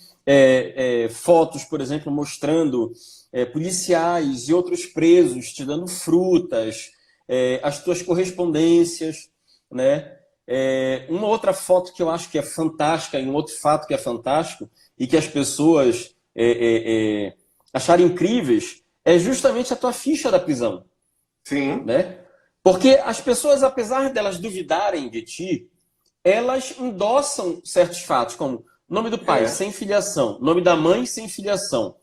[SPEAKER 2] fotos, por exemplo, mostrando policiais e outros presos te dando frutas, as tuas correspondências. né? Uma outra foto que eu acho que é fantástica, e um outro fato que é fantástico, e que as pessoas acharam incríveis, é justamente a tua ficha da prisão.
[SPEAKER 1] Sim.
[SPEAKER 2] Né? Porque as pessoas, apesar delas duvidarem de ti, elas endossam certos fatos, como nome do pai, sem filiação, nome da mãe, sem filiação,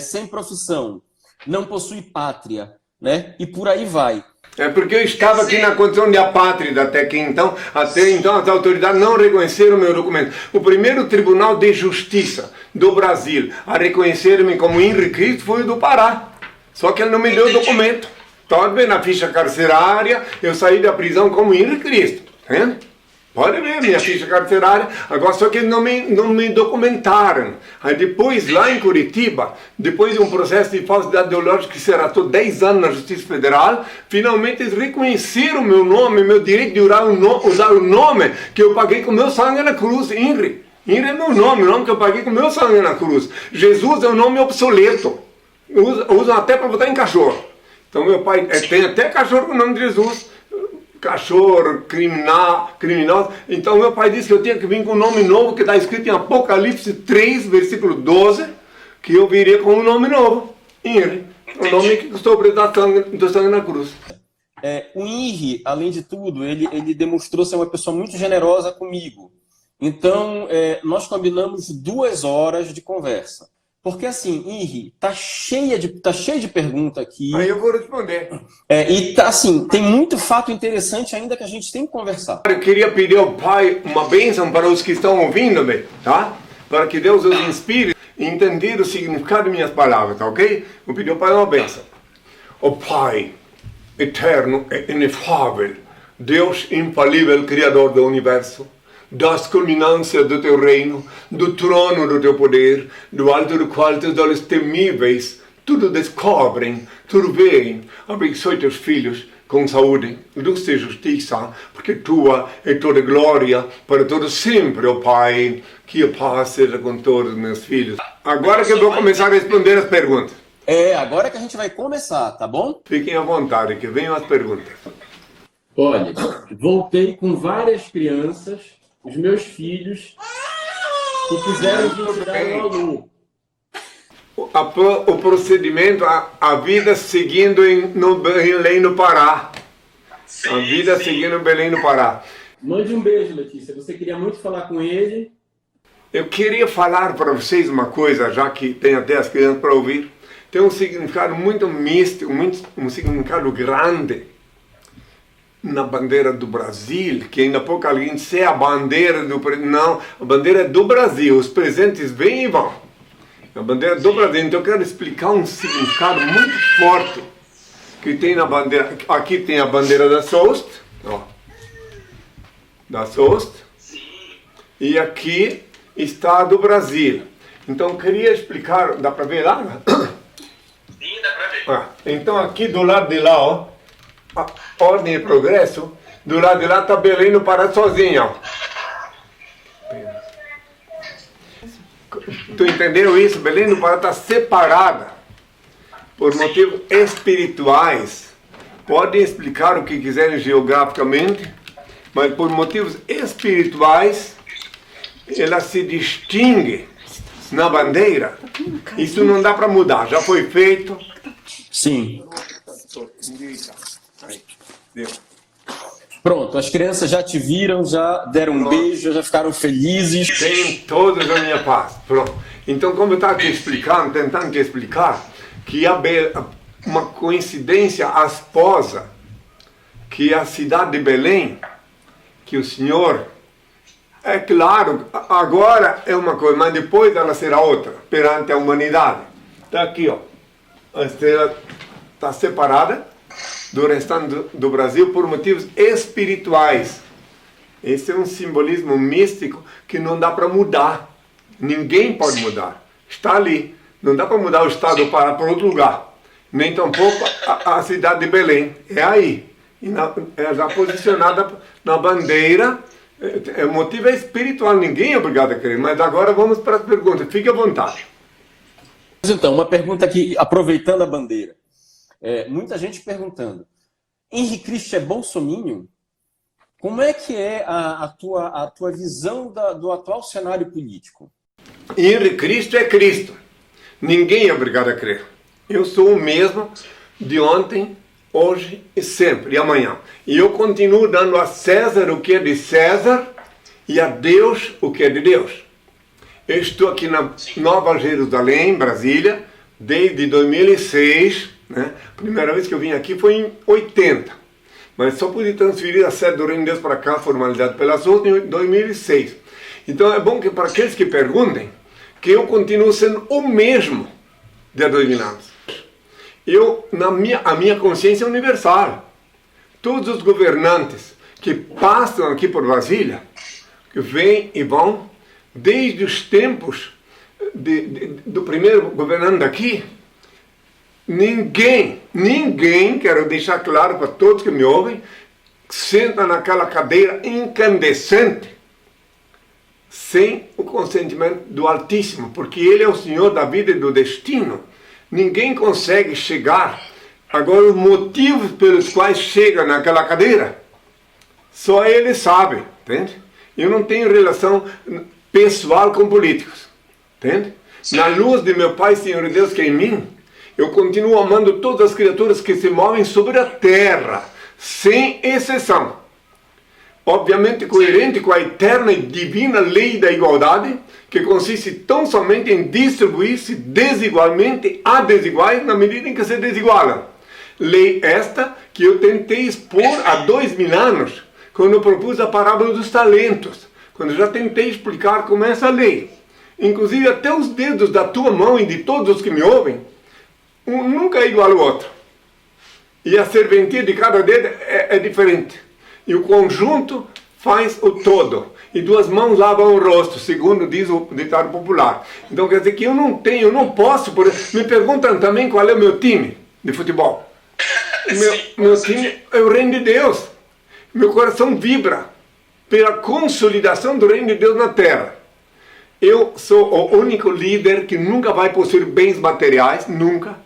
[SPEAKER 2] sem profissão, não possui pátria, né? E por aí vai.
[SPEAKER 1] É porque eu estava aqui na condição de apátrida até então as autoridades não reconheceram meu documento. O primeiro Tribunal de Justiça do Brasil a reconhecer-me como Henri Cristo foi o do Pará. Só que ele não me deu o documento. Pode ver na ficha carcerária, eu saí da prisão como Henri Cristo. Tá vendo? Pode ver minha ficha carcerária. Agora só que não me documentaram. Aí depois, lá em Curitiba, depois de um processo de falsidade ideológica que se arrastou 10 anos na Justiça Federal, finalmente eles reconheceram meu nome, meu direito de usar o nome que eu paguei com meu sangue na cruz, Henri. Henri é meu nome, o nome que eu paguei com meu sangue na cruz. Jesus é um nome obsoleto. Usam até para botar em cachorro. Então meu pai tem até cachorro com o nome de Jesus. Cachorro, criminoso. Então meu pai disse que eu tinha que vir com um nome novo, que está escrito em Apocalipse 3, versículo 12, que eu viria com um nome novo, Henri. O nome que custou o preço do sangue na cruz.
[SPEAKER 2] O Henri, além de tudo, ele demonstrou ser uma pessoa muito generosa comigo. Então, nós combinamos 2 horas de conversa. Porque assim, Henri, tá cheio de pergunta aqui.
[SPEAKER 1] Aí eu vou responder.
[SPEAKER 2] E tá assim, tem muito fato interessante ainda que a gente tem que conversar.
[SPEAKER 1] Eu queria pedir ao Pai uma bênção para os que estão ouvindo-me, tá? Para que Deus os inspire a entender o significado de minhas palavras, tá ok? Vou pedir ao Pai uma bênção. Ó Pai, eterno e inefável, Deus infalível, Criador do Universo, das culminâncias do teu reino, do trono do teu poder, do alto do qual teus olhos temíveis tudo descobrem, tudo veem. Abençoe teus filhos com saúde, luz e justiça, porque tua é toda glória para todo sempre, ó Pai. Que a paz seja com todos os meus filhos. Agora que eu vou começar a responder as perguntas.
[SPEAKER 2] Agora que a gente vai começar, tá bom?
[SPEAKER 1] Fiquem à vontade, que venham as perguntas.
[SPEAKER 2] Olha, voltei com várias crianças, os meus filhos, que quiseram visitar o aluno.
[SPEAKER 1] O procedimento, a vida seguindo em Belém no Pará. A vida seguindo em Belém no Pará.
[SPEAKER 2] Mande um beijo, Letícia. Você queria muito falar com ele?
[SPEAKER 1] Eu queria falar para vocês uma coisa, já que tem até as crianças para ouvir. Tem um significado muito místico, um significado grande na bandeira do Brasil, que ainda pouco alguém sei a bandeira do... Não, a bandeira é do Brasil, os presentes vêm e vão. A bandeira do Brasil, então eu quero explicar um significado muito forte que tem na bandeira. Aqui tem a bandeira da SOST, ó, da SOST, e aqui está a do Brasil. Então eu queria explicar, dá para ver lá?
[SPEAKER 4] Sim, dá pra ver.
[SPEAKER 1] Então aqui do lado de lá, ó, a ordem e progresso, do lado de lá está Belém no Pará sozinha, ó. Tu entendeu isso? Belém do Pará está separada por motivos espirituais. Podem explicar o que quiserem geograficamente, mas por motivos espirituais ela se distingue na bandeira. Isso não dá para mudar, já foi feito.
[SPEAKER 2] Sim. Pronto, as crianças já te viram, já deram um beijo, já ficaram felizes.
[SPEAKER 1] Tem todos a minha paz. Pronto. Então, como eu estava te explicando, tentando te explicar, que uma coincidência asposa, que a cidade de Belém, que o Senhor, é claro, agora é uma coisa, mas depois ela será outra, perante a humanidade. Está aqui, ó. A estrela está separada do restante do Brasil por motivos espirituais. Esse é um simbolismo místico que não dá para mudar. Ninguém pode mudar. Está ali. Não dá para mudar o estado do Pará para outro lugar. Nem tampouco a cidade de Belém. É aí. E é já posicionada na bandeira. O motivo é espiritual. Ninguém é obrigado a crer. Mas agora vamos para as perguntas. Fique à vontade.
[SPEAKER 2] Então, uma pergunta aqui, aproveitando a bandeira. Muita gente perguntando, Henri Cristo é bolsominion? Como é que é a tua visão do atual cenário político?
[SPEAKER 1] Em Cristo é Cristo. Ninguém é obrigado a crer. Eu sou o mesmo de ontem, hoje e sempre, e amanhã. E eu continuo dando a César o que é de César e a Deus o que é de Deus. Eu estou aqui na Nova Jerusalém, Brasília, desde 2006. Né? A primeira vez que eu vim aqui foi em 80. Mas só pude transferir a sede do Reino de Deus para cá, formalizado pelas outras, em 2006. Então é bom que para aqueles que perguntem, que eu continuo sendo o mesmo de há 2000 anos. A minha consciência é universal. Todos os governantes que passam aqui por Brasília, que vêm e vão, desde os tempos do primeiro governante daqui, ninguém, quero deixar claro para todos que me ouvem, senta naquela cadeira incandescente, sem o consentimento do Altíssimo, porque Ele é o Senhor da vida e do destino. Ninguém consegue chegar. Agora, os motivos pelos quais chega naquela cadeira, só Ele sabe, entende? Eu não tenho relação pessoal com políticos, entende? Na luz de meu Pai, Senhor e Deus, que é em mim, eu continuo amando todas as criaturas que se movem sobre a terra, sem exceção. Obviamente coerente com a eterna e divina lei da igualdade, que consiste tão somente em distribuir-se desigualmente a desiguais na medida em que se desigualam. Lei esta que eu tentei expor há 2000 anos, quando eu propus a parábola dos talentos, quando eu já tentei explicar como é essa lei. Inclusive até os dedos da tua mão e de todos os que me ouvem, um nunca é igual ao outro. E a serventia de cada dedo é diferente. E o conjunto faz o todo. E duas mãos lavam o rosto, segundo diz o ditado popular. Então quer dizer que eu não posso. Me perguntam também qual é o meu time de futebol. Meu time é o Reino de Deus. Meu coração vibra pela consolidação do Reino de Deus na terra. Eu sou o único líder que nunca vai possuir bens materiais, nunca.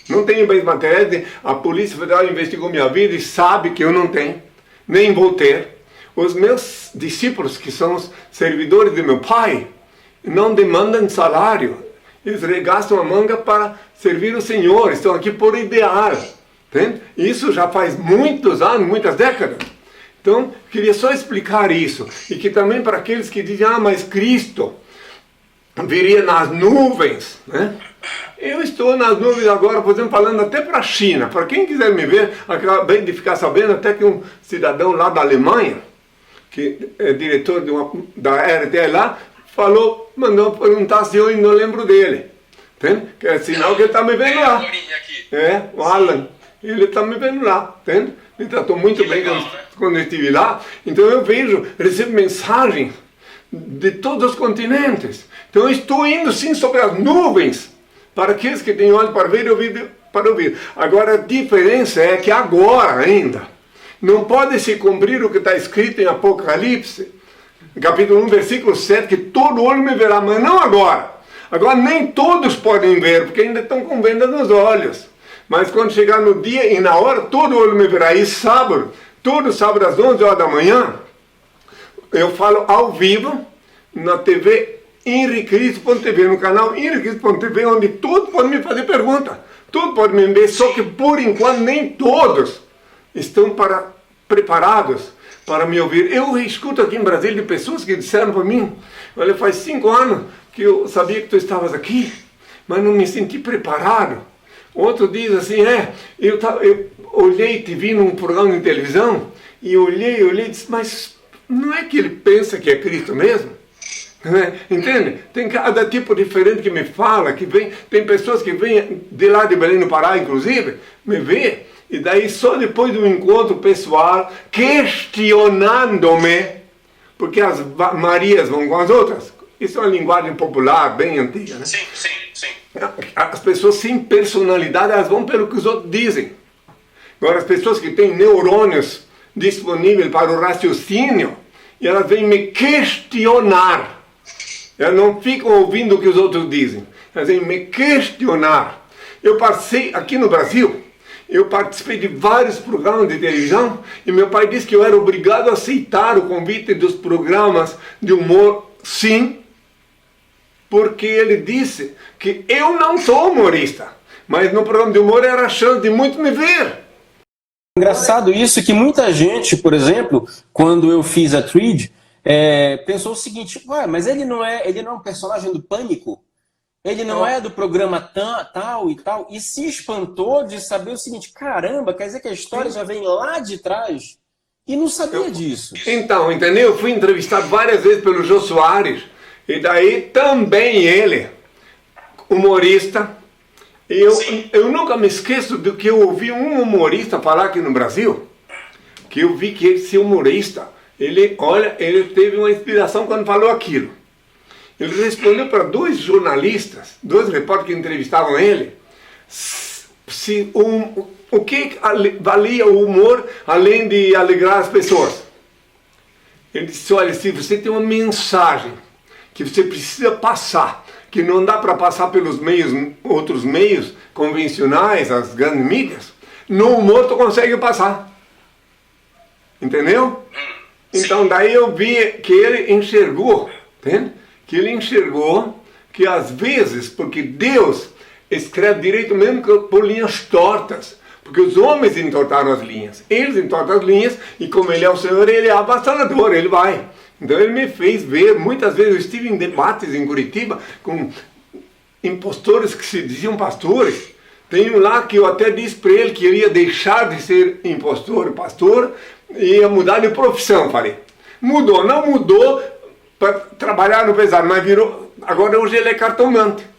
[SPEAKER 1] Não tenho bens materiais. A Polícia Federal investigou minha vida e sabe que eu não tenho, nem vou ter. Os meus discípulos, que são os servidores de meu Pai, não demandam salário. Eles regastam a manga para servir o Senhor. Estão aqui por ideal. Entende? Isso já faz muitos anos, muitas décadas. Então, queria só explicar isso. E que também para aqueles que dizem, mas Cristo viria nas nuvens, né? Eu estou nas nuvens agora, por exemplo, falando até para a China. Para quem quiser me ver, acabei de ficar sabendo até que um cidadão lá da Alemanha, que é diretor da RTL lá, mandou perguntar se eu ainda lembro dele. Entende? Que é sinal que ele está me vendo lá. O Alan. Ele está me vendo lá, entende? Me tratou muito bem quando eu estive lá. Então eu recebo mensagens de todos os continentes. Então eu estou indo sim sobre as nuvens, para aqueles que têm olho para ver e ouvido para ouvir. Agora a diferença é que agora ainda não pode se cumprir o que está escrito em Apocalipse, capítulo 1, versículo 7, que todo olho me verá, mas não agora. Agora nem todos podem ver, porque ainda estão com vendas nos olhos. Mas quando chegar no dia e na hora, todo olho me verá. E sábado, todo sábado às 11 horas da manhã, eu falo ao vivo na TV henricristo.tv, no canal henricristo.tv, onde todos podem me fazer pergunta. Todos podem me ver, só que por enquanto nem todos estão preparados para me ouvir. Eu escuto aqui em Brasília de pessoas que disseram para mim, olha, faz 5 anos que eu sabia que tu estavas aqui, mas não me senti preparado. Outro diz assim, eu olhei, te vi num programa de televisão, e olhei e disse, mas não é que ele pensa que é Cristo mesmo? Entende? Tem cada tipo diferente que me fala, que vem, tem pessoas que vêm de lá de Belém do Pará, inclusive, me vê, e daí só depois do encontro pessoal, questionando-me, porque as Marias vão com as outras. Isso é uma linguagem popular, bem antiga, né?
[SPEAKER 4] Sim.
[SPEAKER 1] As pessoas sem personalidade, elas vão pelo que os outros dizem. Agora, as pessoas que têm neurônios disponíveis para o raciocínio, e elas vêm me questionar. Elas não ficam ouvindo o que os outros dizem. Elas vêm me questionar. Eu passei aqui no Brasil, Eu participei de vários programas de televisão e meu pai disse que eu era obrigado a aceitar o convite dos programas de humor, sim, porque ele disse que eu não sou humorista, mas no programa de humor era a chance de muitos me ver.
[SPEAKER 2] Engraçado isso, que muita gente, por exemplo, quando eu fiz a Trid, pensou o seguinte: ué, mas ele não é um personagem do Pânico? Ele não é do programa tal e tal? E se espantou de saber o seguinte: caramba, quer dizer que a história já vem lá de trás? E não sabia disso.
[SPEAKER 1] Então, entendeu? Eu fui entrevistado várias vezes pelo Jô Soares, e daí também ele, humorista. Eu nunca me esqueço do que eu ouvi um humorista falar aqui no Brasil, que eu vi que esse humorista, ele teve uma inspiração quando falou aquilo. Ele respondeu para dois jornalistas, dois repórteres que entrevistavam ele, o que valia o humor além de alegrar as pessoas. Ele disse: olha, se você tem uma mensagem que você precisa passar, que não dá para passar pelos outros meios convencionais, as grandes mídias, no humor tu consegue passar. Entendeu? Então daí eu vi que ele enxergou, entende? Que ele enxergou que às vezes, porque Deus escreve direito mesmo por linhas tortas, porque os homens entortaram as linhas, eles entortam as linhas, e como ele é o Senhor, ele é avassalador, ele vai. Então ele me fez ver, muitas vezes eu estive em debates em Curitiba com impostores que se diziam pastores. Tem um lá que eu até disse para ele que ele ia deixar de ser impostor, pastor, e ia mudar de profissão, falei. Mudou, não mudou para trabalhar no pesado, mas virou, agora hoje ele é cartomante.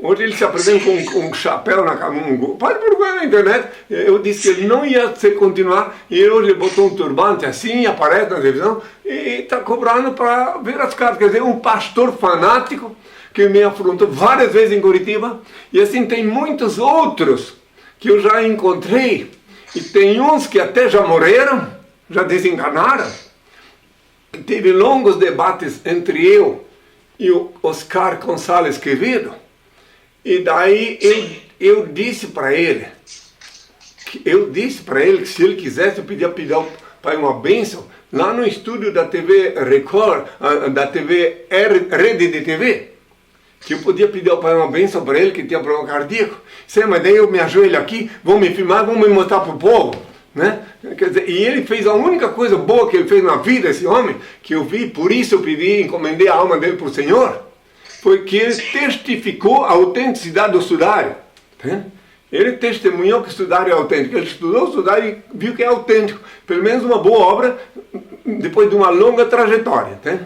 [SPEAKER 1] Hoje ele se apresenta com um chapéu na cabeça, pode procurar na internet. Eu disse que ele não ia continuar, e hoje ele botou um turbante assim, aparece na televisão, e está cobrando para ver as cartas. Quer dizer, um pastor fanático que me afrontou várias vezes em Curitiba, e assim tem muitos outros que eu já encontrei, e tem uns que até já morreram, já desencarnaram. Teve longos debates entre eu e o Oscar Gonçalves Quevedo. E daí eu disse para ele que se ele quisesse eu pedir para uma bênção lá no estúdio da TV Record, da TV Rede de TV, que eu podia pedir ao pai uma bênção para ele que tinha problema cardíaco. Sei, mas daí eu me ajoelho aqui, vão me filmar, vão me mostrar para o povo, né? Quer dizer, e ele fez a única coisa boa que ele fez na vida, esse homem, que eu vi, por isso eu pedi, encomendei a alma dele para o Senhor, foi que ele testificou a autenticidade do sudário. Tá? Ele testemunhou que o sudário é autêntico. Ele estudou o sudário e viu que é autêntico. Pelo menos uma boa obra, depois de uma longa trajetória. Tá?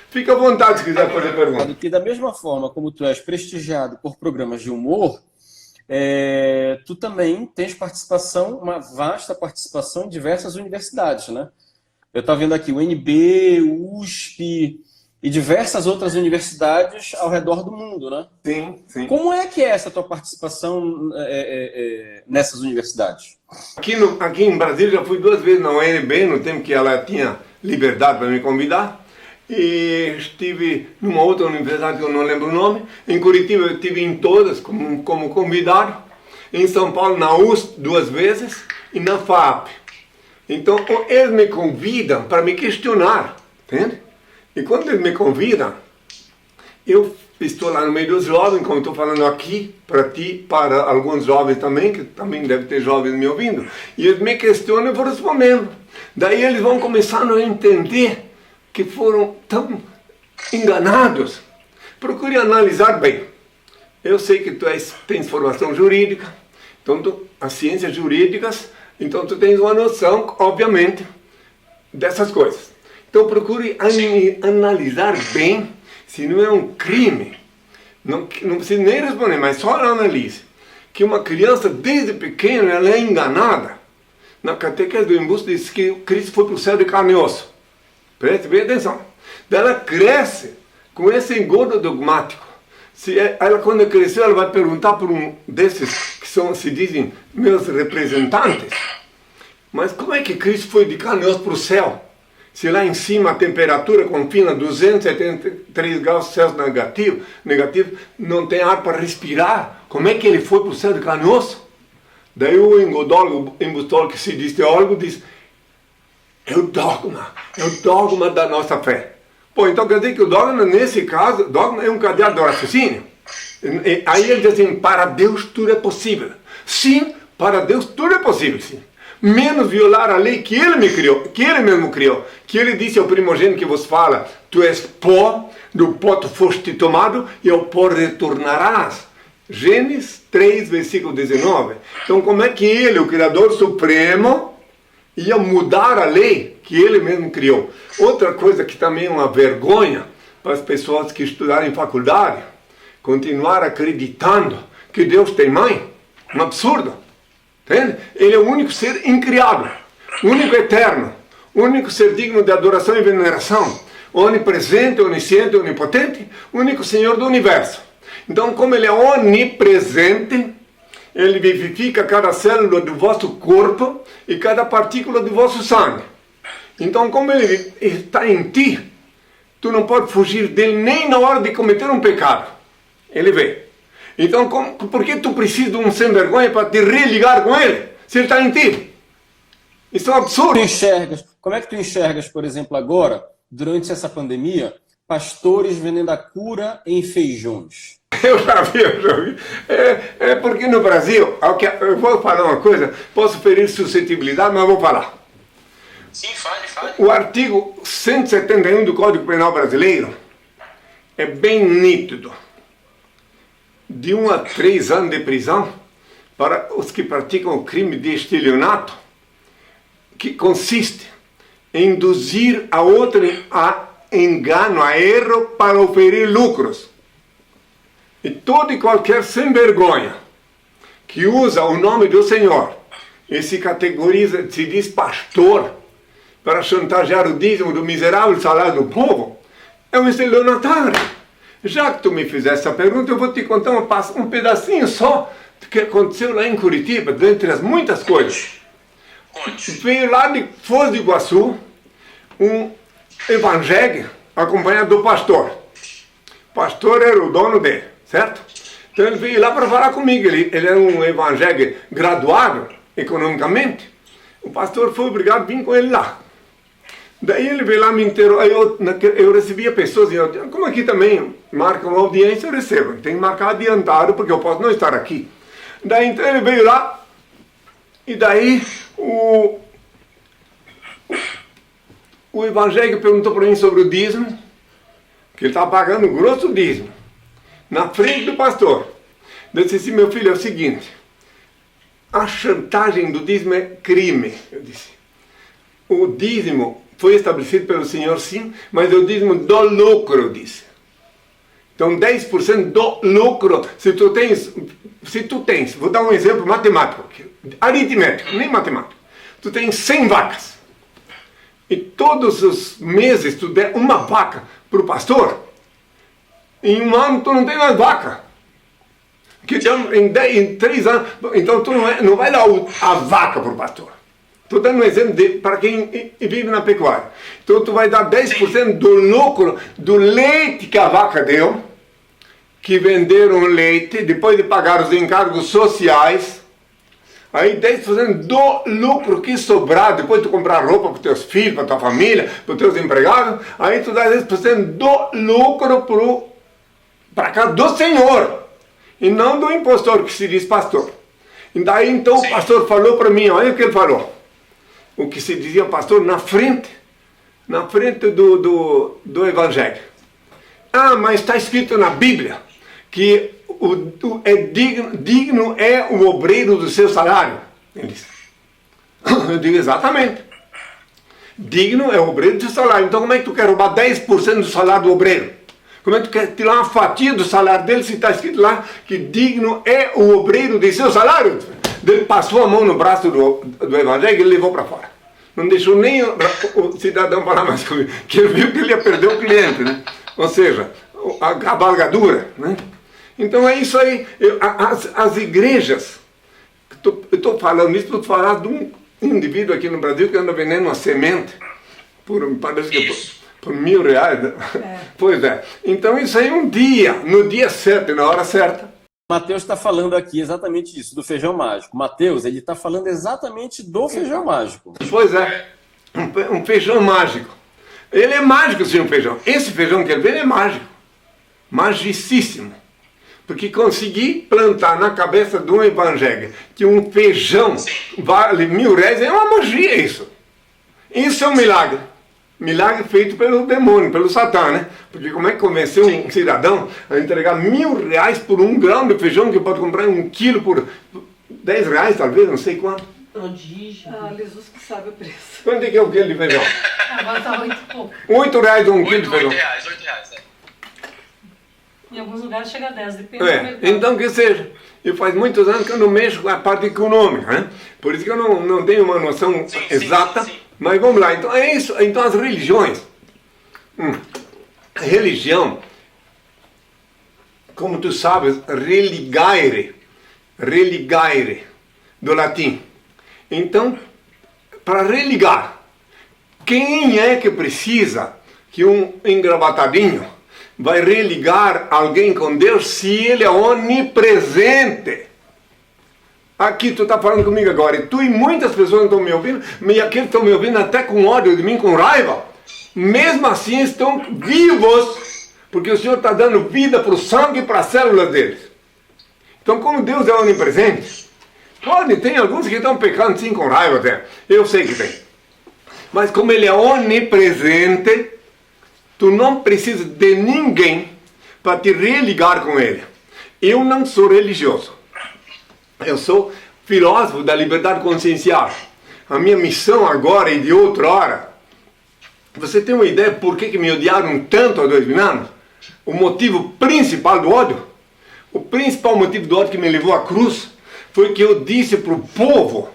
[SPEAKER 1] Fica à vontade se quiser fazer pergunta.
[SPEAKER 2] Que da mesma forma como tu és prestigiado por programas de humor, tu também tens participação, uma vasta participação em diversas universidades, né? Eu estava vendo aqui o UNB, o USP e diversas outras universidades ao redor do mundo, né?
[SPEAKER 1] Sim, sim.
[SPEAKER 2] Como é que é essa tua participação nessas universidades?
[SPEAKER 1] Aqui em Brasília já fui 2 vezes na UNB, no tempo que ela tinha liberdade para me convidar. E estive numa outra universidade que eu não lembro o nome. Em Curitiba eu estive em todas como convidado. Em São Paulo, na USP, 2 vezes. E na FAP. Então eles me convidam para me questionar, entende? E quando eles me convidam, eu estou lá no meio dos jovens, como estou falando aqui, para ti, para alguns jovens também, que também deve ter jovens me ouvindo, e eles me questionam e eu vou respondendo. Daí eles vão começando a entender que foram tão enganados. Procure analisar bem. Eu sei que tu tens formação jurídica, então as ciências jurídicas, então tu tens uma noção, obviamente, dessas coisas. Então procure analisar bem se não é um crime. Não precisa nem responder, mas só analise. Que uma criança, desde pequena, ela é enganada. Na catequese do Embuste diz que Cristo foi para o céu de carne e osso. Preste bem atenção. Daí ela cresce com esse engodo dogmático. Ela, quando cresceu, ela vai perguntar por um desses que se dizem meus representantes. Mas como é que Cristo foi de carne e osso para o céu? Se lá em cima a temperatura confina 273 graus Celsius negativo, não tem ar para respirar, como é que ele foi para o céu de carne e osso? Daí o embustólogo que se diz teólogo diz, é o dogma da nossa fé. Pô, então quer dizer que o dogma, nesse caso, dogma é um cadeado de raciocínio. Aí ele diz assim, para Deus tudo é possível. Sim, para Deus tudo é possível, sim. Menos violar a lei que ele me criou, que ele mesmo criou, que ele disse ao primogênito que vos fala, tu és pó, do pó tu foste tomado e ao pó retornarás. Gênesis 3, versículo 19. Então como é que ele, o Criador Supremo, ia mudar a lei que ele mesmo criou? Outra coisa que também é uma vergonha para as pessoas que estudaram em faculdade, continuar acreditando que Deus tem mãe, um absurdo. Entende? Ele é o único ser incriado, único eterno, único ser digno de adoração e veneração, onipresente, onisciente, onipotente, único Senhor do universo. Então, como ele é onipresente, ele vivifica cada célula do vosso corpo e cada partícula do vosso sangue. Então, como ele está em ti, tu não pode fugir dele nem na hora de cometer um pecado. Ele vê. Então, por que tu precisa de um sem vergonha para te religar com ele, se ele está em ti? Isso é um absurdo.
[SPEAKER 2] Como é que tu enxergas, por exemplo, agora, durante essa pandemia, pastores vendendo a cura em feijões?
[SPEAKER 1] Eu já vi. É porque no Brasil, eu vou falar uma coisa, posso ferir suscetibilidade, mas vou falar.
[SPEAKER 4] Sim, fale.
[SPEAKER 1] O artigo 171 do Código Penal Brasileiro é bem nítido. De 1 a 3 anos de prisão para os que praticam o crime de estelionato, que consiste em induzir a outrem a engano, a erro para oferir lucros. E todo e qualquer sem vergonha que usa o nome do Senhor e se categoriza, se diz pastor, para chantagear o dízimo do miserável salário do povo, é um estelionatário. Já que tu me fizeste essa pergunta, eu vou te contar um pedacinho só do que aconteceu lá em Curitiba, dentre as muitas coisas. Veio lá de Foz do Iguaçu um evangélico acompanhado do pastor. O pastor era o dono dele, certo? Então ele veio lá para falar comigo. Ele era um evangélico graduado economicamente. O pastor foi obrigado a vir com ele lá. Daí ele veio lá, me interrogou, eu recebia pessoas, como aqui também marca uma audiência, eu recebo, tem que marcar adiantado, porque eu posso não estar aqui. Daí então ele veio lá, e daí o evangélico perguntou para mim sobre o dízimo, que ele estava pagando um grosso dízimo, na frente do pastor. Eu disse assim, meu filho, é o seguinte, a chantagem do dízimo é crime, eu disse. O dízimo foi estabelecido pelo Senhor, sim, mas é o dízimo do lucro, disse. Então 10% do lucro, se tu tens, vou dar um exemplo matemático, aritmético, nem matemático, tu tens 100 vacas, e todos os meses tu der uma vaca para o pastor, em um ano tu não tem mais vaca, que em 3 anos, então tu não vai dar a vaca para o pastor. Estou dando um exemplo para quem vive na pecuária. Então tu vai dar 10% do lucro do leite que a vaca deu, que venderam leite, depois de pagar os encargos sociais, aí 10% do lucro que sobrar, depois de tu comprar roupa para os teus filhos, para tua família, para os teus empregados, aí tu dá 10% do lucro para casa do Senhor, e não do impostor que se diz pastor. E daí então o pastor falou para mim, olha o que ele falou. O que se dizia pastor na frente do evangelho. Ah, mas está escrito na Bíblia que digno é o obreiro do seu salário. Ele disse. Eu digo exatamente. Digno é o obreiro do seu salário. Então como é que tu quer roubar 10% do salário do obreiro? Como é que tu quer tirar uma fatia do salário dele se está escrito lá que digno é o obreiro de seu salário? Ele passou a mão no braço do evangelho e ele levou para fora. Não deixou nem o cidadão falar mais comigo, que ele viu que ele ia perder o cliente, né? Ou seja, a cavalgadura, né? Então é isso aí. As igrejas, eu estou falando isso para falar de um indivíduo aqui no Brasil que anda vendendo uma semente parece que por R$1.000. Pois é. Então isso aí no dia certo e na hora certa,
[SPEAKER 2] Mateus está falando aqui exatamente disso, do feijão mágico. Mateus, ele está falando exatamente do feijão mágico.
[SPEAKER 1] Pois é, um feijão mágico. Ele é mágico, sim, um feijão. Esse feijão que ele vende é mágico. Magicíssimo. Porque consegui plantar na cabeça de um evangélico que um feijão vale R$1.000, é uma magia isso. Isso é um milagre. Milagre feito pelo demônio, pelo Satã, né? Porque como é que convenceu um cidadão a entregar R$1.000 por 1 grão de feijão que pode comprar 1 quilo por R$10, talvez, não sei quanto.
[SPEAKER 6] Prodígio.
[SPEAKER 5] Ah, Jesus que sabe o preço.
[SPEAKER 1] Quanto é que é o quilo de feijão?
[SPEAKER 5] Agora tá 8 e pouco.
[SPEAKER 1] R$8 um quilo de feijão.
[SPEAKER 4] R$8,
[SPEAKER 6] Em alguns lugares chega a 10, depende do mercado.
[SPEAKER 1] Então que seja. E faz muitos anos que eu não mexo com a parte econômica, né? Por isso que eu não tenho uma noção exata. Mas vamos lá, então é isso. Então as religiões. A religião, como tu sabes, religare, do latim. Então, para religar, quem é que precisa que um engravatadinho vai religar alguém com Deus se ele é onipresente? Aqui tu está falando comigo agora, e tu e muitas pessoas estão me ouvindo, e aqueles estão me ouvindo até com ódio de mim, com raiva, mesmo assim estão vivos, porque o Senhor está dando vida para o sangue e para as células deles. Então, como Deus é onipresente, tem alguns que estão pecando sim com raiva até, eu sei que tem, mas como Ele é onipresente, tu não precisa de ninguém para te religar com Ele. Eu não sou religioso. Eu sou filósofo da liberdade consciencial. A minha missão agora e de outra hora. Você tem uma ideia por que me odiaram tanto há 2000 anos? O motivo principal do ódio? O principal motivo do ódio que me levou à cruz foi que eu disse para o povo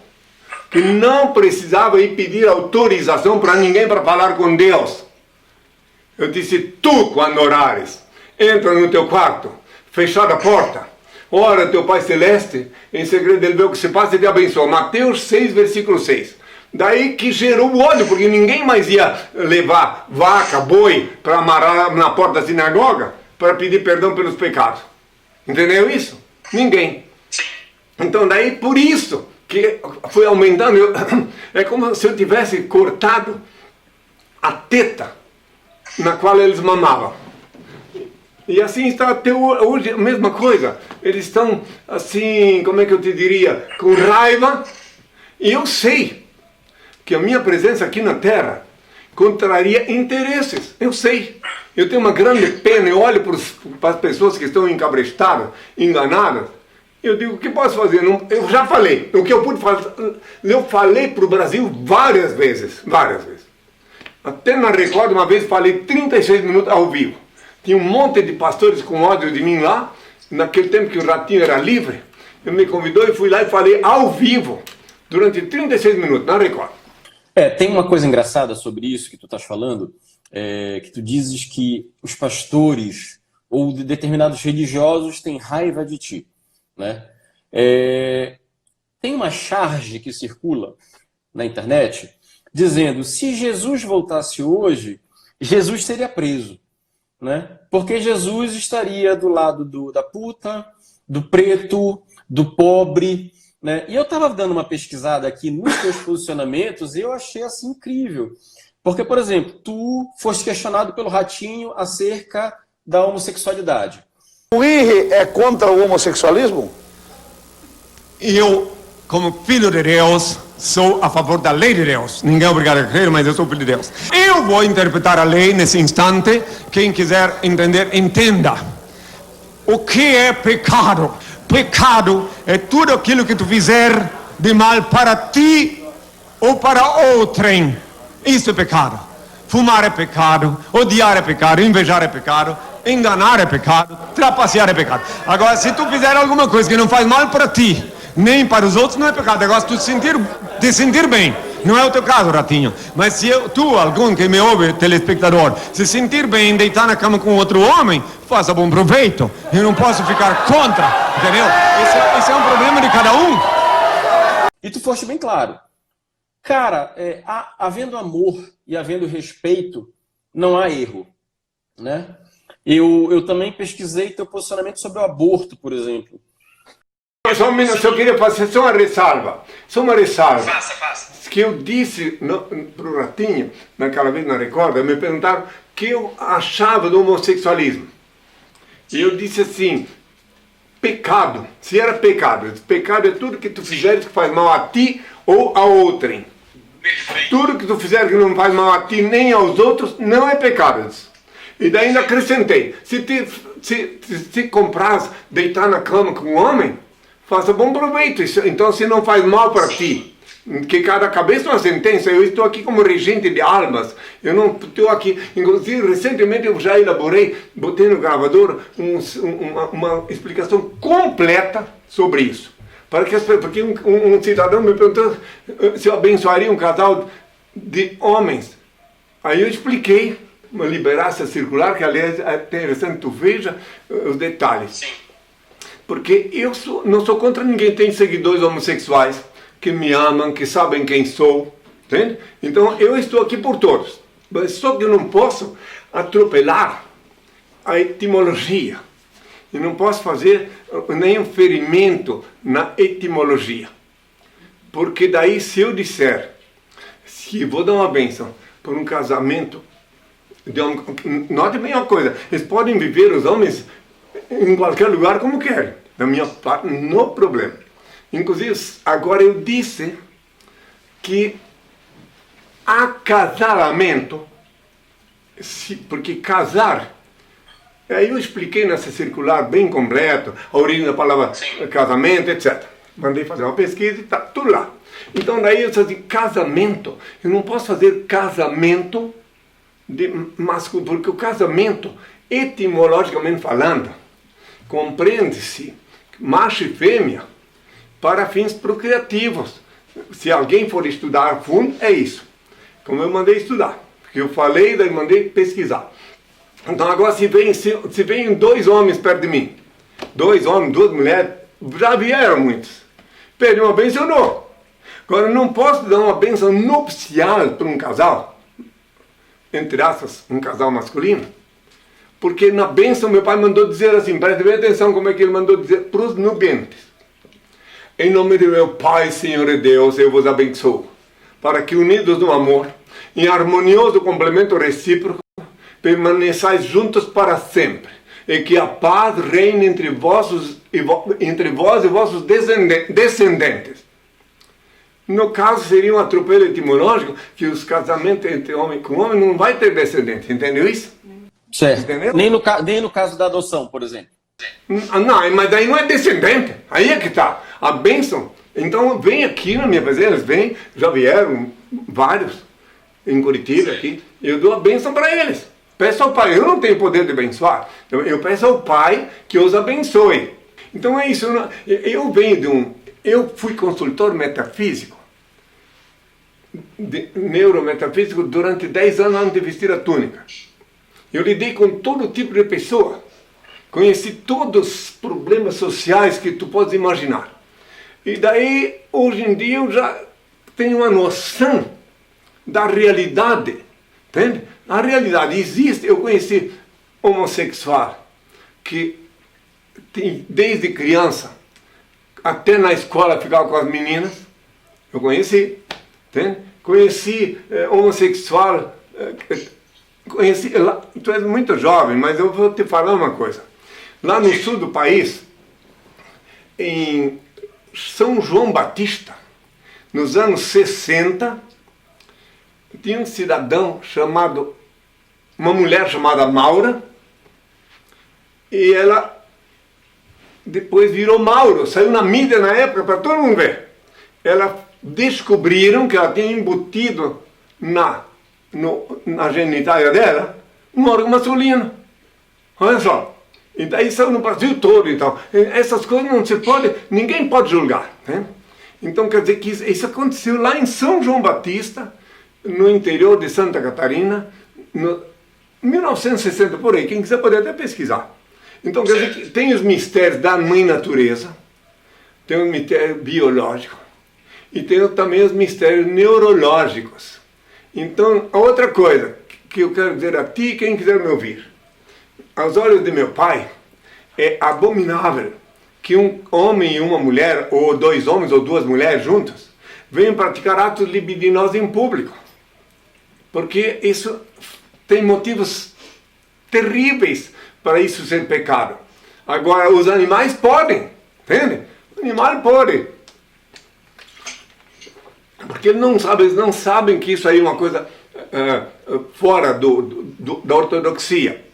[SPEAKER 1] que não precisava ir pedir autorização para ninguém para falar com Deus. Eu disse, tu quando orares, entra no teu quarto, fechada a porta, ora teu Pai Celeste, em segredo ele vê o que se passa e te abençoa. Mateus 6, versículo 6. Daí que gerou o ódio, porque ninguém mais ia levar vaca, boi, para amarrar na porta da sinagoga, para pedir perdão pelos pecados. Entendeu isso? Ninguém. Então daí, por isso, que foi aumentando, é como se eu tivesse cortado a teta na qual eles mamavam. E assim está até hoje a mesma coisa. Eles estão assim, como é que eu te diria, com raiva. E eu sei que a minha presença aqui na Terra contraria interesses. Eu sei. Eu tenho uma grande pena. Eu olho para as pessoas que estão encabrestadas, enganadas. Eu digo, o que posso fazer? Eu já falei. O que eu pude fazer? Eu falei para o Brasil várias vezes. Várias vezes. Até na Record, uma vez, falei 36 minutos ao vivo. Tinha um monte de pastores com ódio de mim lá, naquele tempo que o Ratinho era livre. Ele me convidou e fui lá e falei ao vivo, durante 36 minutos, na Record.
[SPEAKER 2] Tem uma coisa engraçada sobre isso que tu estás falando, que tu dizes que os pastores ou de determinados religiosos têm raiva de ti, né? Tem uma charge que circula na internet dizendo, se Jesus voltasse hoje, Jesus seria preso. Né? Porque Jesus estaria do lado da puta, do preto, do pobre, né? E eu estava dando uma pesquisada aqui nos teus posicionamentos e eu achei assim incrível. Porque, por exemplo, tu foste questionado pelo Ratinho acerca da homossexualidade.
[SPEAKER 7] O IRE é contra o homossexualismo?
[SPEAKER 1] Eu, como filho de Deus, sou a favor da lei de Deus. Ninguém é obrigado a crer, mas eu sou filho de Deus. Eu vou interpretar a lei nesse instante. Quem quiser entender, entenda. O que é pecado? Pecado é tudo aquilo que tu fizer de mal para ti ou para outrem. Isso é pecado. Fumar é pecado, odiar é pecado, invejar é pecado, enganar é pecado, trapacear é pecado. Agora, se tu fizer alguma coisa que não faz mal para ti, nem para os outros, não é pecado. Agora, se tu te sentir bem, não é o teu caso, Ratinho, mas se tu, algum que me ouve, telespectador, se sentir bem, deitar na cama com outro homem, faça bom proveito. Eu não posso ficar contra, entendeu? Esse é um problema de cada um.
[SPEAKER 2] E tu foste bem claro. Cara, havendo amor e havendo respeito, não há erro, né? Eu também pesquisei teu posicionamento sobre o aborto, por exemplo.
[SPEAKER 1] Só um minuto, eu queria fazer só uma ressalva.
[SPEAKER 4] Faça.
[SPEAKER 1] Que eu disse para o Ratinho, naquela vez na Record, me perguntaram o que eu achava do homossexualismo. E eu disse assim, pecado, se era pecado. Pecado é tudo que tu fizeres que faz mal a ti ou a outrem.
[SPEAKER 4] Perfeito.
[SPEAKER 1] Tudo que tu fizer que não faz mal a ti nem aos outros, não é pecado. E daí ainda acrescentei, se compras deitar na cama com um homem, faça bom proveito. Então se não faz mal para ti, que cada cabeça é uma sentença. Eu estou aqui como regente de almas, eu não estou aqui, inclusive recentemente eu já elaborei, botei no gravador uma explicação completa sobre isso. Porque um cidadão me perguntou se eu abençoaria um casal de homens. Aí eu expliquei, uma liberácia circular, que aliás é interessante tu veja os detalhes.
[SPEAKER 4] Sim.
[SPEAKER 1] Porque eu não sou contra ninguém, tem seguidores homossexuais que me amam, que sabem quem sou, entende? Então eu estou aqui por todos. Mas só que eu não posso atropelar a etimologia. Eu não posso fazer nenhum ferimento na etimologia. Porque daí se eu disser, se vou dar uma bênção por um casamento, note bem uma coisa, eles podem viver, os homens, em qualquer lugar como querem. Da minha parte, não problema. Inclusive, agora eu disse que acasalamento, porque casar, aí eu expliquei nessa circular bem completo, a origem da palavra casamento, etc. Mandei fazer uma pesquisa e está tudo lá. Então daí eu disse assim, casamento, eu não posso fazer casamento de masculino, porque o casamento, etimologicamente falando, compreende-se macho e fêmea para fins procriativos. Se alguém for estudar a fundo, é isso. Como eu mandei estudar, porque eu falei, daí mandei pesquisar. Então agora se vem dois homens perto de mim, dois homens, duas mulheres, já vieram muitos. Pede uma bênção, não. Agora eu não posso dar uma bênção nupcial para um casal, entre aspas, um casal masculino, porque na bênção meu pai mandou dizer assim, preste bem atenção como é que ele mandou dizer para os nubentes. Em nome de meu Pai, Senhor e Deus, eu vos abençoo, para que unidos no amor, em harmonioso complemento recíproco, permaneçais juntos para sempre, e que a paz reine entre vós e vossos descendentes. No caso, seria um atropelo etimológico, que os casamentos entre homem com homem não vai ter descendentes, entendeu isso?
[SPEAKER 2] Certo.
[SPEAKER 1] Entendeu?
[SPEAKER 2] Nem no caso da adoção, por exemplo.
[SPEAKER 1] Não, mas daí não é descendente, aí é que está, a bênção. Então vem aqui na minha presença, eles vêm, já vieram vários, em Curitiba aqui, eu dou a bênção para eles. Peço ao Pai, eu não tenho poder de abençoar, eu peço ao Pai que os abençoe. Então é isso, eu fui consultor metafísico, neurometafísico, durante 10 anos antes de vestir a túnica. Eu lidei com todo tipo de pessoa, conheci todos os problemas sociais que tu podes imaginar. E daí, hoje em dia, eu já tenho uma noção da realidade, entende? A realidade existe. Eu conheci homossexual que desde criança até na escola ficava com as meninas. Eu conheci, entende? Conheci homossexual, conheci, tu és muito jovem, mas eu vou te falar uma coisa. Lá no sul do país, em São João Batista, nos anos 60, tinha um cidadão chamado, uma mulher chamada Maura, e ela depois virou Mauro, saiu na mídia na época para todo mundo ver. Descobriram que ela tinha embutido na genitália dela um órgão masculino. Olha só. E daí saiu no Brasil todo, então. Essas coisas não se pode, ninguém pode julgar, né? Então quer dizer que isso aconteceu lá em São João Batista, no interior de Santa Catarina, em 1960 por aí. Quem quiser pode até pesquisar. Então quer dizer que tem os mistérios da mãe natureza, tem o mistério biológico e tem também os mistérios neurológicos. Então, a outra coisa que eu quero dizer a ti, quem quiser me ouvir, aos olhos de meu pai, é abominável que um homem e uma mulher, ou dois homens ou duas mulheres juntos, venham praticar atos libidinosos em público. Porque isso tem motivos terríveis para isso ser pecado. Agora, os animais podem, entende? O animal pode. Porque eles não sabem que isso aí é uma coisa fora da ortodoxia.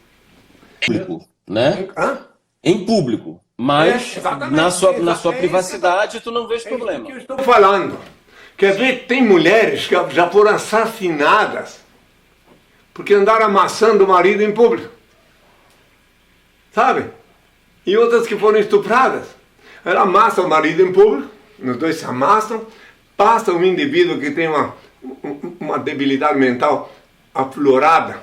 [SPEAKER 2] Público, né?
[SPEAKER 1] Hã?
[SPEAKER 2] Em público. Mas
[SPEAKER 1] exatamente,
[SPEAKER 2] na sua
[SPEAKER 1] é
[SPEAKER 2] privacidade tu não vês
[SPEAKER 1] É isso
[SPEAKER 2] problema.
[SPEAKER 1] que eu estou falando. Quer ver, tem mulheres que já foram assassinadas porque andaram amassando o marido em público. Sabe? E outras que foram estupradas. Ela amassa o marido em público, os dois se amassam, passa um indivíduo que tem uma debilidade mental aflorada,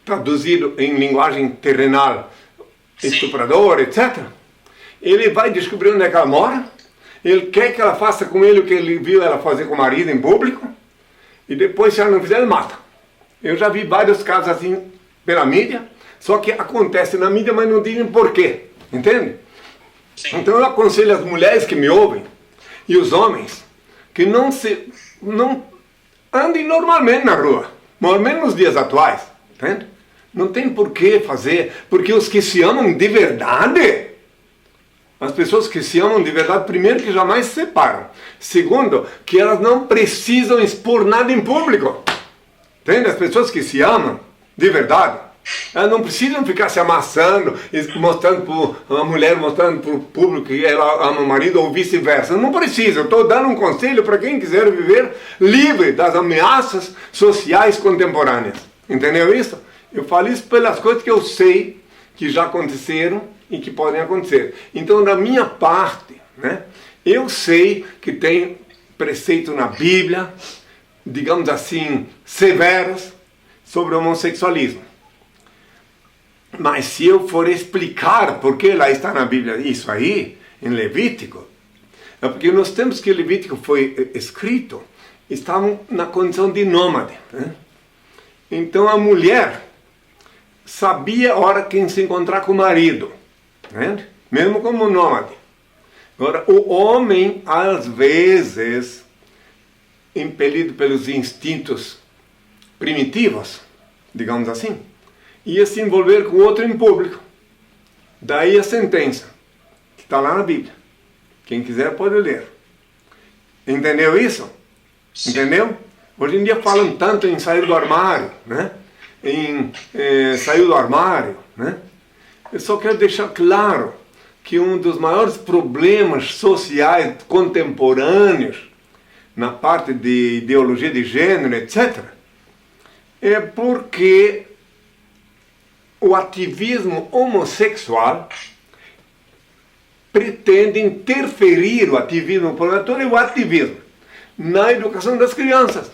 [SPEAKER 1] traduzido em linguagem terrenal, estuprador, etc. Ele vai descobrir onde é que ela mora, ele quer que ela faça com ele o que ele viu ela fazer com o marido em público, e depois, se ela não fizer, ele mata. Eu já vi vários casos assim pela mídia, só que acontece na mídia, mas não dizem porquê, entende? Sim. Então eu aconselho as mulheres que me ouvem, e os homens, que não andem normalmente na rua, normalmente nos dias atuais, entende? Não tem por que fazer, porque os que se amam de verdade, as pessoas que se amam de verdade, primeiro que jamais se separam, segundo, que elas não precisam expor nada em público, entende? As pessoas que se amam de verdade, elas não precisam ficar se amassando, mostrando a mulher mostrando para o público que ela ama o marido ou vice-versa. Não precisa, eu estou dando um conselho para quem quiser viver livre das ameaças sociais contemporâneas, entendeu isso? Eu falo isso pelas coisas que eu sei que já aconteceram e que podem acontecer. Então, da minha parte, né, eu sei que tem preceito na Bíblia, digamos assim, severos sobre o homossexualismo. Mas se eu for explicar por que lá está na Bíblia isso aí, em Levítico, é porque nos tempos que Levítico foi escrito, estavam na condição de nômade, né? Então a mulher sabia a hora que se encontrar com o marido, né? Mesmo como nômade. Agora, o homem, às vezes, impelido pelos instintos primitivos, digamos assim, ia se envolver com outro em público. Daí a sentença, que está lá na Bíblia. Quem quiser pode ler. Entendeu isso? Entendeu? Hoje em dia falam tanto em sair do armário, né? Sair do armário, né? Eu só quero deixar claro que um dos maiores problemas sociais contemporâneos, na parte de ideologia de gênero, etc., é porque o ativismo homossexual pretende interferir o ativismo e o ativismo na educação das crianças.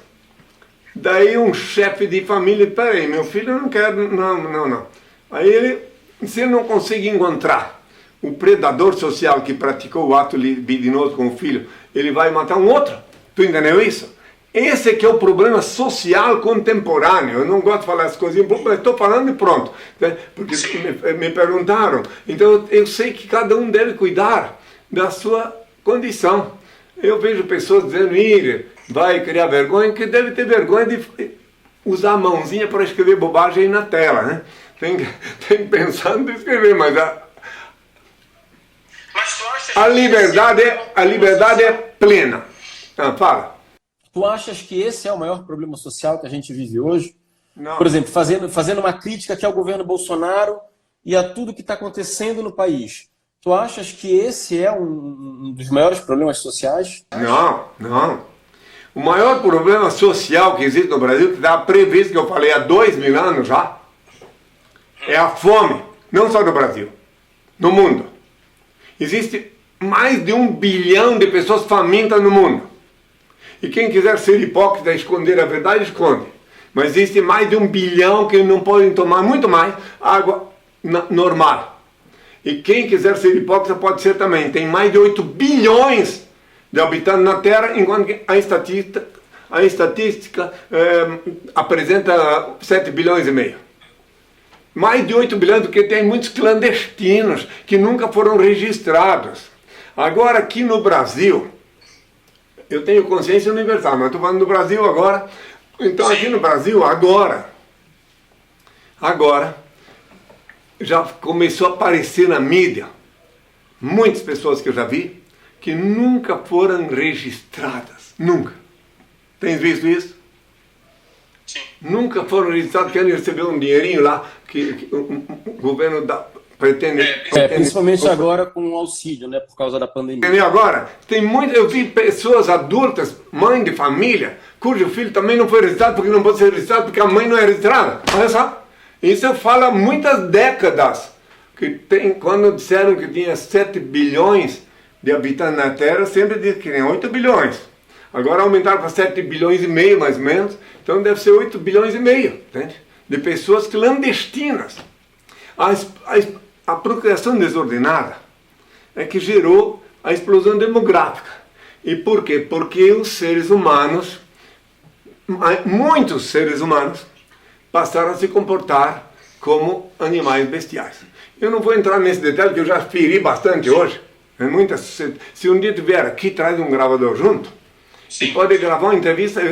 [SPEAKER 1] Daí um chefe de família, peraí, meu filho não quer, não. Aí se ele não consegue encontrar o predador social que praticou o ato libidinoso com o filho, ele vai matar um outro. Tu entendeu isso? Esse que é o problema social contemporâneo. Eu não gosto de falar as coisas em público, mas estou falando e pronto. Porque me perguntaram. Então eu sei que cada um deve cuidar da sua condição. Eu vejo pessoas dizendo, vai criar vergonha, que deve ter vergonha de usar a mãozinha para escrever bobagem aí na tela, né? Tem que pensar em escrever, mas a liberdade é plena. Fala.
[SPEAKER 2] Tu achas que esse é o maior problema social que a gente vive hoje?
[SPEAKER 1] Não.
[SPEAKER 2] Por exemplo, fazendo uma crítica aqui ao governo Bolsonaro e a tudo que está acontecendo no país. Tu achas que esse é um dos maiores problemas sociais?
[SPEAKER 1] Não. O maior problema social que existe no Brasil, que está previsto, que eu falei há 2000 anos já, é a fome. Não só no Brasil, no mundo. Existe mais de 1 bilhão de pessoas famintas no mundo. E quem quiser ser hipócrita e esconder a verdade, esconde. Mas existe mais de 1 bilhão que não podem tomar muito mais água normal. E quem quiser ser hipócrita pode ser também. Tem mais de 8 bilhões de habitantes na Terra, enquanto que a estatística apresenta 7 bilhões e meio. Mais de 8 bilhões, porque tem muitos clandestinos que nunca foram registrados. Agora, aqui no Brasil, eu tenho consciência universal, mas estou falando do Brasil agora. Então, aqui no Brasil, agora, já começou a aparecer na mídia muitas pessoas que eu já vi que nunca foram registradas. Nunca. Tem visto isso?
[SPEAKER 4] Sim.
[SPEAKER 1] Nunca foram registrados, querem receber um dinheirinho lá que o governo pretende...
[SPEAKER 2] Principalmente agora com o auxílio, né, por causa da pandemia.
[SPEAKER 1] E agora, eu vi pessoas adultas, mãe de família, cujo filho também não foi registrado porque não pode ser registrado porque a mãe não é registrada. Olha só. Isso eu falo há muitas décadas. Quando disseram que tinha 7 bilhões de habitantes na Terra, sempre disse que tinha 8 bilhões. Agora aumentaram para 7 bilhões e meio, mais ou menos. Então deve ser 8 bilhões e meio, entende? De pessoas clandestinas. A procriação desordenada é que gerou a explosão demográfica. E por quê? Porque os seres humanos, muitos seres humanos, passaram a se comportar como animais bestiais. Eu não vou entrar nesse detalhe, que eu já feri bastante hoje. Se um dia tiver aqui, traz um gravador junto.
[SPEAKER 4] Sim.
[SPEAKER 1] E pode gravar uma entrevista,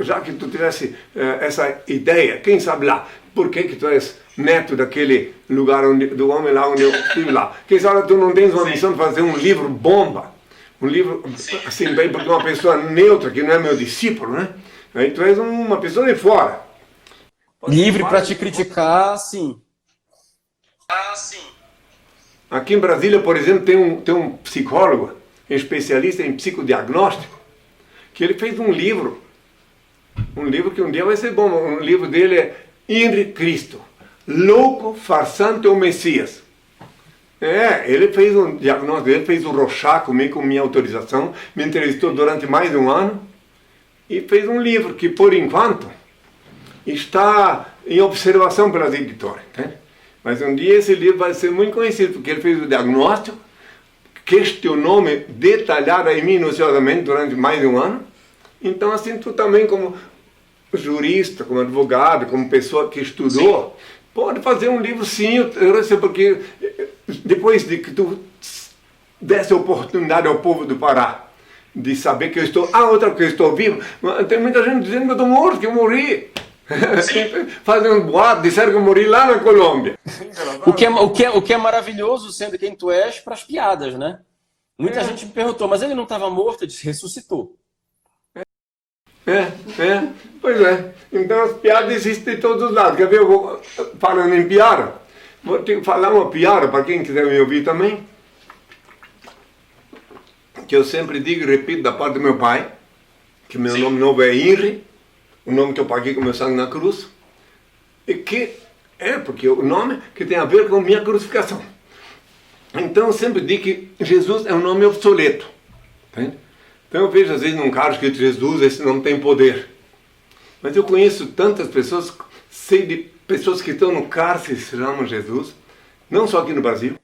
[SPEAKER 1] já que tu tivesse essa ideia, quem sabe lá, por que tu és neto daquele lugar, do homem lá onde eu estive lá. Quem sabe tu não tens uma missão de fazer um livro bomba, um livro assim, bem, porque uma pessoa neutra, que não é meu discípulo, né? Aí tu és uma pessoa de fora.
[SPEAKER 2] Livre para te criticar, sim.
[SPEAKER 4] Sim.
[SPEAKER 1] Aqui em Brasília, por exemplo, tem um psicólogo, especialista em psicodiagnóstico, que ele fez um livro que um dia vai ser bom. O livro dele é Henri Cristo, louco, farsante ou Messias. Ele fez um diagnóstico, ele fez o Rorschach comigo, com minha autorização, me entrevistou durante mais de um ano e fez um livro que, por enquanto, está em observação pelas editoras. Né? Mas um dia esse livro vai ser muito conhecido, porque ele fez o diagnóstico, questionou-me detalhada e minuciosamente durante mais de um ano. Então, assim, tu também, como jurista, como advogado, como pessoa que estudou, pode fazer um livro, sim, porque depois de que tu desse a oportunidade ao povo do Pará de saber que eu estou... outra que eu estou vivo, tem muita gente dizendo que eu estou morto, que eu morri. Fazendo boato, disseram que eu morri lá na Colômbia.
[SPEAKER 2] O que é maravilhoso, sendo quem tu és, para as piadas, né? Muita gente me perguntou, mas ele não estava morto? Eu disse, ressuscitou.
[SPEAKER 1] Pois é. Então as piadas existem de todos os lados. Quer ver, falando em piada, vou te falar uma piada para quem quiser me ouvir também, que eu sempre digo e repito da parte do meu pai, que meu nome novo é Henri, o nome que eu paguei com meu sangue na cruz, e que porque o nome que tem a ver com minha crucificação. Então eu sempre digo que Jesus é um nome obsoleto. Entende? Então eu vejo às vezes num carro escrito Jesus, esse nome tem poder. Mas eu conheço tantas pessoas, sei de pessoas que estão no cárcere se chamam Jesus, não só aqui no Brasil.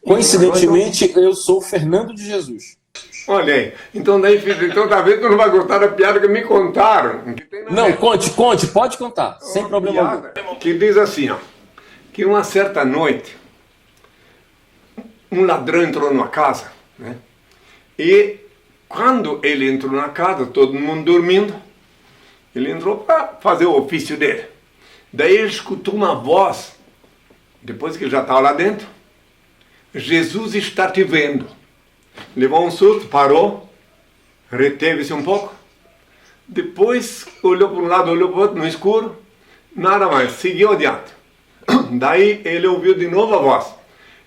[SPEAKER 2] Coincidentemente, eu sou Fernando de Jesus.
[SPEAKER 1] Olha aí, então talvez tu não vai gostar da piada que me contaram.
[SPEAKER 2] Não, conte, pode contar, sem problema algum.
[SPEAKER 1] Que diz assim, que uma certa noite, um ladrão entrou numa casa, né? E quando ele entrou na casa, todo mundo dormindo, ele entrou para fazer o ofício dele. Daí ele escutou uma voz, depois que ele já estava lá dentro: Jesus está te vendo. Levou um susto, parou, reteve-se um pouco, depois olhou para um lado, olhou para o outro, no escuro, nada mais, seguiu adiante. Daí ele ouviu de novo a voz: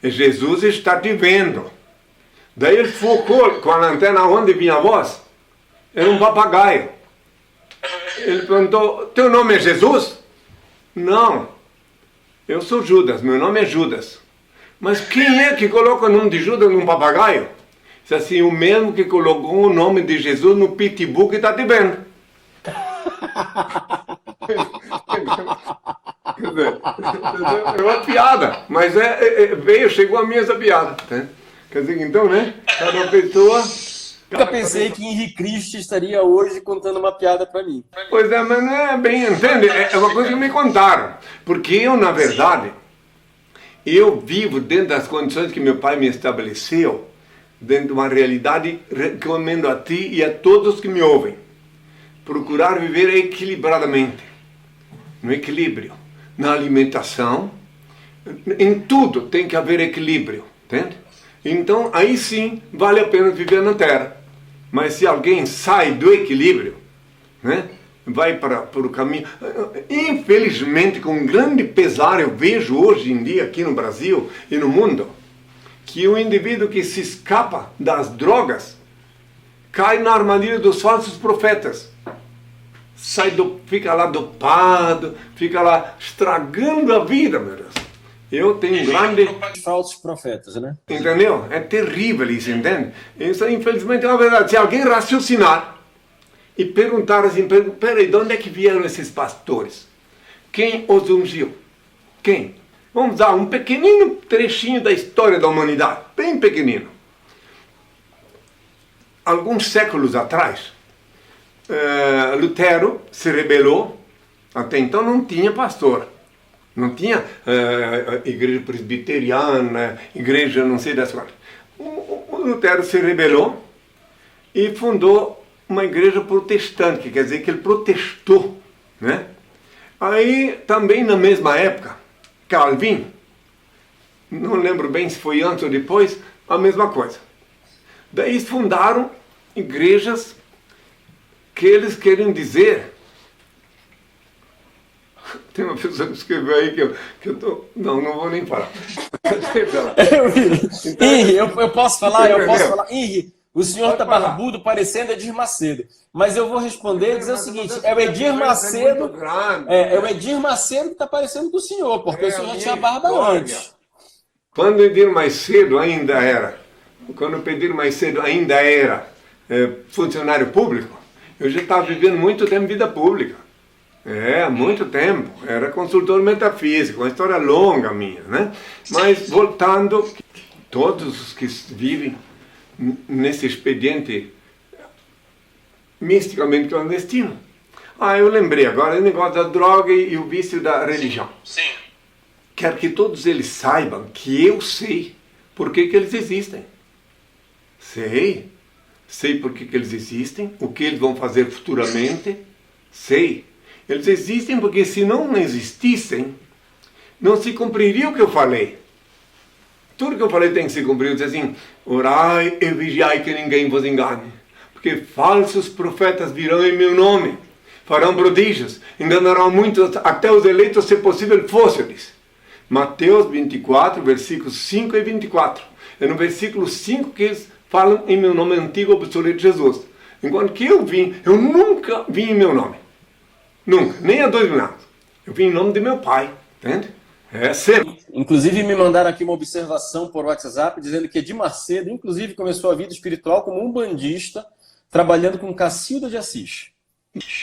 [SPEAKER 1] Jesus está te vendo. Daí ele focou com a lanterna onde vinha a voz, era um papagaio. Ele perguntou: teu nome é Jesus? Não, eu sou Judas, meu nome é Judas. Mas quem é que coloca o nome de Judas num papagaio? Disse assim: o mesmo que colocou o nome de Jesus no pitbull que está te vendo. Quer dizer, é uma piada, mas chegou a mim essa piada. Né? Quer dizer, então, né? Cada pessoa
[SPEAKER 2] Nunca pensei que Henri Cristo estaria hoje contando uma piada para mim.
[SPEAKER 1] Pois é, mas não é bem, entende? É uma coisa que me contaram. Porque eu, na verdade, eu vivo dentro das condições que meu pai me estabeleceu, dentro de uma realidade, recomendo a ti e a todos que me ouvem. Procurar viver equilibradamente, no equilíbrio, na alimentação, em tudo tem que haver equilíbrio, entende? Então, aí sim, vale a pena viver na Terra. Mas se alguém sai do equilíbrio, né, vai para o caminho... Infelizmente, com grande pesar, eu vejo hoje em dia aqui no Brasil e no mundo, que o indivíduo que se escapa das drogas cai na armadilha dos falsos profetas. Fica lá dopado, fica lá estragando a vida, meu Deus. Eu tenho grande...
[SPEAKER 2] Falsos profetas, né?
[SPEAKER 1] Entendeu? É terrível isso, entende? Isso, infelizmente, é uma verdade. Se alguém raciocinar e perguntar assim, peraí, de onde é que vieram esses pastores? Quem os ungiu? Quem? Vamos dar um pequenino trechinho da história da humanidade, bem pequenino. Alguns séculos atrás, Lutero se rebelou, até então não tinha pastor. Não tinha igreja presbiteriana, igreja não sei das quais. O Lutero se rebelou e fundou uma igreja protestante, que quer dizer que ele protestou, né? Aí, também na mesma época, Calvin, não lembro bem se foi antes ou depois, a mesma coisa. Daí fundaram igrejas que eles querem dizer... Tem uma pessoa que escreveu aí que eu tô... Não vou nem falar.
[SPEAKER 2] Henri, eu posso falar? Henri, o senhor está barbudo parecendo Edir Macedo. Mas eu vou responder e dizer o seguinte, é o Edir Macedo... É o Edir Macedo que está parecendo com o senhor, porque o senhor já tinha barba antes.
[SPEAKER 1] Quando o Edir Macedo ainda era... Quando o Edir Macedo ainda era funcionário público, eu já estava vivendo muito tempo vida pública. Muito tempo. Era consultor metafísico, uma história longa minha, né? Mas, voltando, todos os que vivem nesse expediente misticamente clandestino. Eu lembrei agora o negócio da droga e o vício da religião.
[SPEAKER 4] Sim.
[SPEAKER 1] Quero que todos eles saibam que eu sei por que eles existem. Sei por que eles existem, o que eles vão fazer futuramente, sei. Eles existem porque se não existissem, não se cumpriria o que eu falei. Tudo que eu falei tem que se cumprir. Eu disse assim, orai e vigiai que ninguém vos engane. Porque falsos profetas virão em meu nome, farão prodígios, enganarão muitos, até os eleitos, se possível, fósseis. Mateus 24, versículos 5 e 24. É no versículo 5 que eles falam em meu nome antigo, obsoleto Jesus. Enquanto que eu nunca vim em meu nome. Nunca, nem há 2000 anos. Eu vim em nome de meu pai, entende? Sempre.
[SPEAKER 2] Inclusive me mandaram aqui uma observação por WhatsApp, dizendo que Edir Macedo, inclusive, começou a vida espiritual como um bandista, trabalhando com Cacilda de Assis.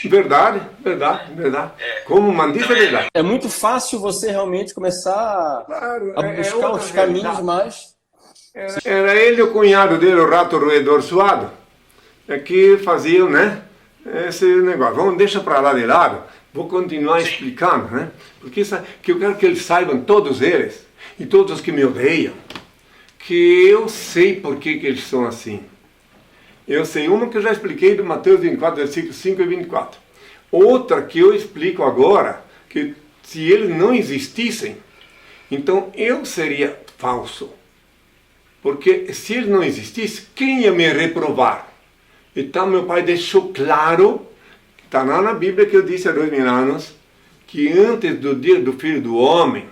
[SPEAKER 1] Verdade. Como mandista, é verdade.
[SPEAKER 2] É muito fácil você realmente começar a buscar os caminhos mais...
[SPEAKER 1] Era ele e o cunhado dele, o rato roedor suado, que faziam, né? Esse negócio, deixa para lá de lado, vou continuar explicando, né? Porque que eu quero que eles saibam, todos eles, e todos os que me odeiam, que eu sei por que eles são assim. Eu sei uma que eu já expliquei do Mateus 24, versículos 5 e 24. Outra que eu explico agora, que se eles não existissem, então eu seria falso. Porque se eles não existissem, quem ia me reprovar? Então meu pai deixou claro, está lá na Bíblia que eu disse há 2000 anos, que antes do dia do Filho do Homem,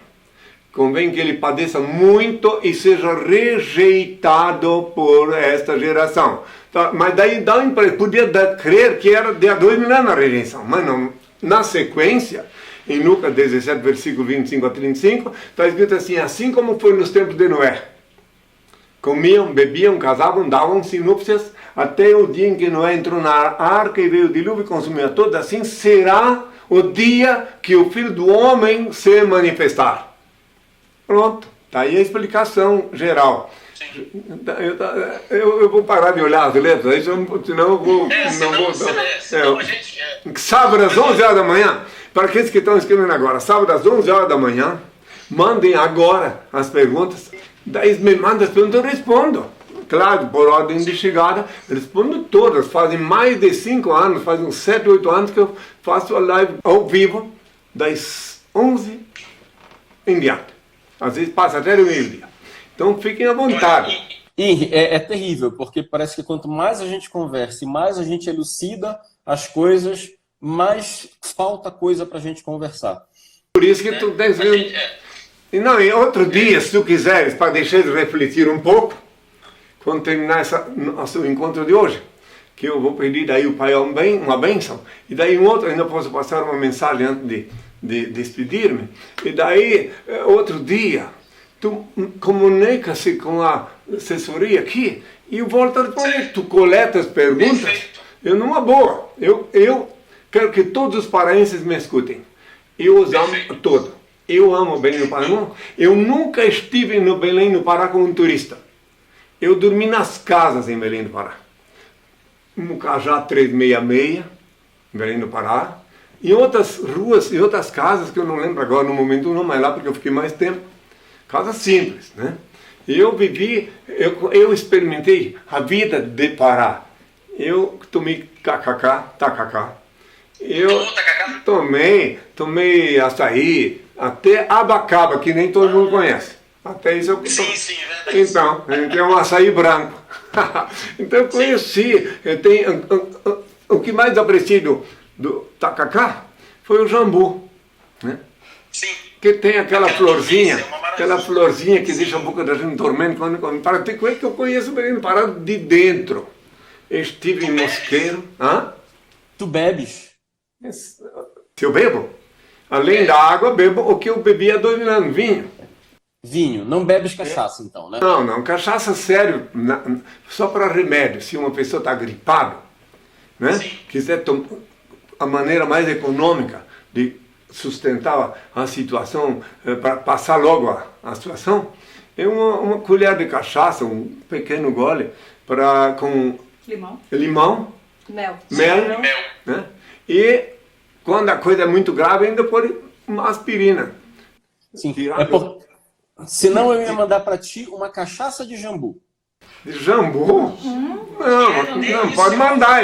[SPEAKER 1] convém que ele padeça muito e seja rejeitado por esta geração. Tá, mas daí podia crer que era de há 2000 anos a rejeição, mas não. Na sequência, em Lucas 17, versículo 25 a 35, está escrito assim como foi nos tempos de Noé. Comiam, bebiam, casavam, davam-se núpcias, até o dia em que Noé entrou na arca e veio o dilúvio e consumiu a todos. Assim será o dia que o Filho do Homem se manifestar. Pronto, está aí a explicação geral. Eu vou parar de olhar as letras, senão eu vou.
[SPEAKER 4] Senão a gente.
[SPEAKER 1] Sábado às 11 horas da manhã, para aqueles que estão escrevendo agora, sábado às 11 horas da manhã, mandem agora as perguntas, daí me mandam as perguntas, eu respondo. Claro, por ordem de chegada, respondo todas. Fazem mais de 5 anos, fazem uns 7, 8 anos que eu faço a live ao vivo, das 11 em diante. Às vezes passa até o meio-dia. Então fiquem à vontade.
[SPEAKER 2] E é terrível, porque parece que quanto mais a gente conversa e mais a gente elucida as coisas, mais falta coisa para a gente conversar.
[SPEAKER 1] Por isso que tu tens... E não, e outro dia, se tu quiseres, para deixar de refletir um pouco, quando terminar nosso encontro de hoje, que eu vou pedir daí o Pai uma bênção, e daí um outro, ainda posso passar uma mensagem antes de despedir-me, e daí, outro dia, tu comunica-se com a assessoria aqui, e eu volto a responder, tu coleta as perguntas,
[SPEAKER 4] Perfeito.
[SPEAKER 1] eu numa boa, eu quero que todos os paraenses me escutem, eu os amo todos, eu amo Belém do Pará, eu nunca estive no Belém do Pará como um turista. Eu dormi nas casas em Belém do Pará. No Cajá 366, em Belém do Pará. Em outras ruas e outras casas que eu não lembro agora no momento, não mais lá porque eu fiquei mais tempo. Casas simples, né? E eu vivi, eu experimentei a vida de Pará. Eu tomei tacacá. Eu tomei açaí, até abacaba, que nem todo mundo conhece. Até isso eu...
[SPEAKER 4] Sim, é verdade.
[SPEAKER 1] Então, é um açaí branco. Então eu conheci, o que mais aprecio do tacacá foi o jambu, né?
[SPEAKER 4] Sim.
[SPEAKER 1] Que tem aquela florzinha,
[SPEAKER 4] delícia, uma maravilha.
[SPEAKER 1] que deixa a boca da gente dormente quando come. Para ter coisa que eu conheço o Belém do Pará de dentro. Estive em Mosqueiro. Hã?
[SPEAKER 2] Tu bebes?
[SPEAKER 1] Se eu bebo, além da água, bebo o que eu bebia 2 anos, vinho.
[SPEAKER 2] Vinho. Não bebes cachaça, então, né?
[SPEAKER 1] Não, cachaça sério, só para remédio. Se uma pessoa está gripada, né? Quiser a maneira mais econômica de sustentar a situação, para passar logo a situação, é uma colher de cachaça, um pequeno gole, com limão,
[SPEAKER 5] Mel.
[SPEAKER 1] mel, né? E quando a coisa é muito grave, ainda pode uma aspirina.
[SPEAKER 2] Sim.
[SPEAKER 1] Tirar
[SPEAKER 2] Senão eu ia mandar para ti uma cachaça de jambu.
[SPEAKER 1] de jambu? Não, pode mandar,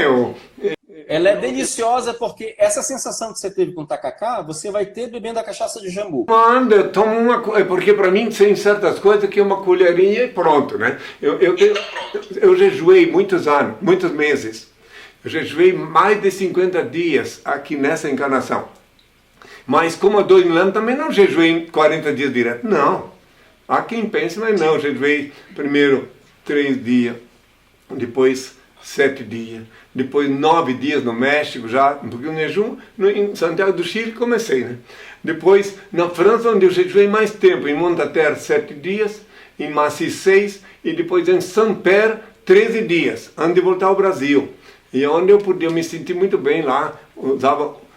[SPEAKER 2] Ela é deliciosa porque essa sensação que você teve com o tacacá, você vai ter bebendo a cachaça de jambu.
[SPEAKER 1] Manda, eu tomo porque para mim tem certas coisas que é uma colherinha e pronto, né? Eu jejuei muitos anos, muitos meses. Eu jejuei mais de 50 dias aqui nessa encarnação. Mas como há 2 mil anos também não jejuei 40 dias direto. Não. Há quem pense, mas não. Eu jejuei primeiro 3 dias, depois 7 dias, depois 9 dias no México já, porque o jejum em Santiago do Chile comecei, né? Depois na França, onde eu jejuei mais tempo, em Montaterre 7 dias, em Massy 6 e depois em Saint-Père 13 dias, antes de voltar ao Brasil. E onde eu podia me sentir muito bem lá,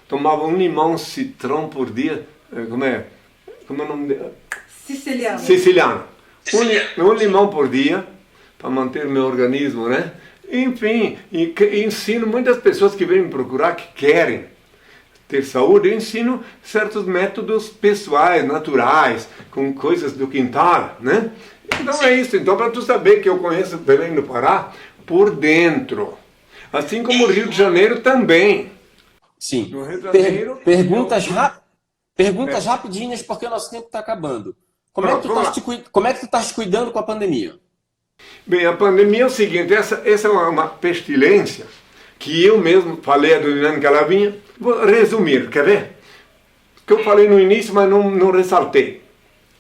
[SPEAKER 1] tomava um limão citrão por dia, como é o nome dele? Siciliano. Um limão por dia, para manter meu organismo, né? Enfim, e ensino muitas pessoas que vêm me procurar, que querem ter saúde, eu ensino certos métodos pessoais, naturais, com coisas do quintal, né? Então é isso. Então, para tu saber que eu conheço Belém do Pará por dentro. Assim como o Rio de Janeiro também.
[SPEAKER 2] Sim.
[SPEAKER 1] No Rio de Janeiro,
[SPEAKER 2] Perguntas rapidinhas, porque o nosso tempo está acabando. Como é que tu estás te cuidando com a pandemia?
[SPEAKER 1] Bem, a pandemia é o seguinte, essa é uma pestilência que eu mesmo falei a Dona que ela vinha. Vou resumir, quer ver? Que eu falei no início, mas não ressaltei.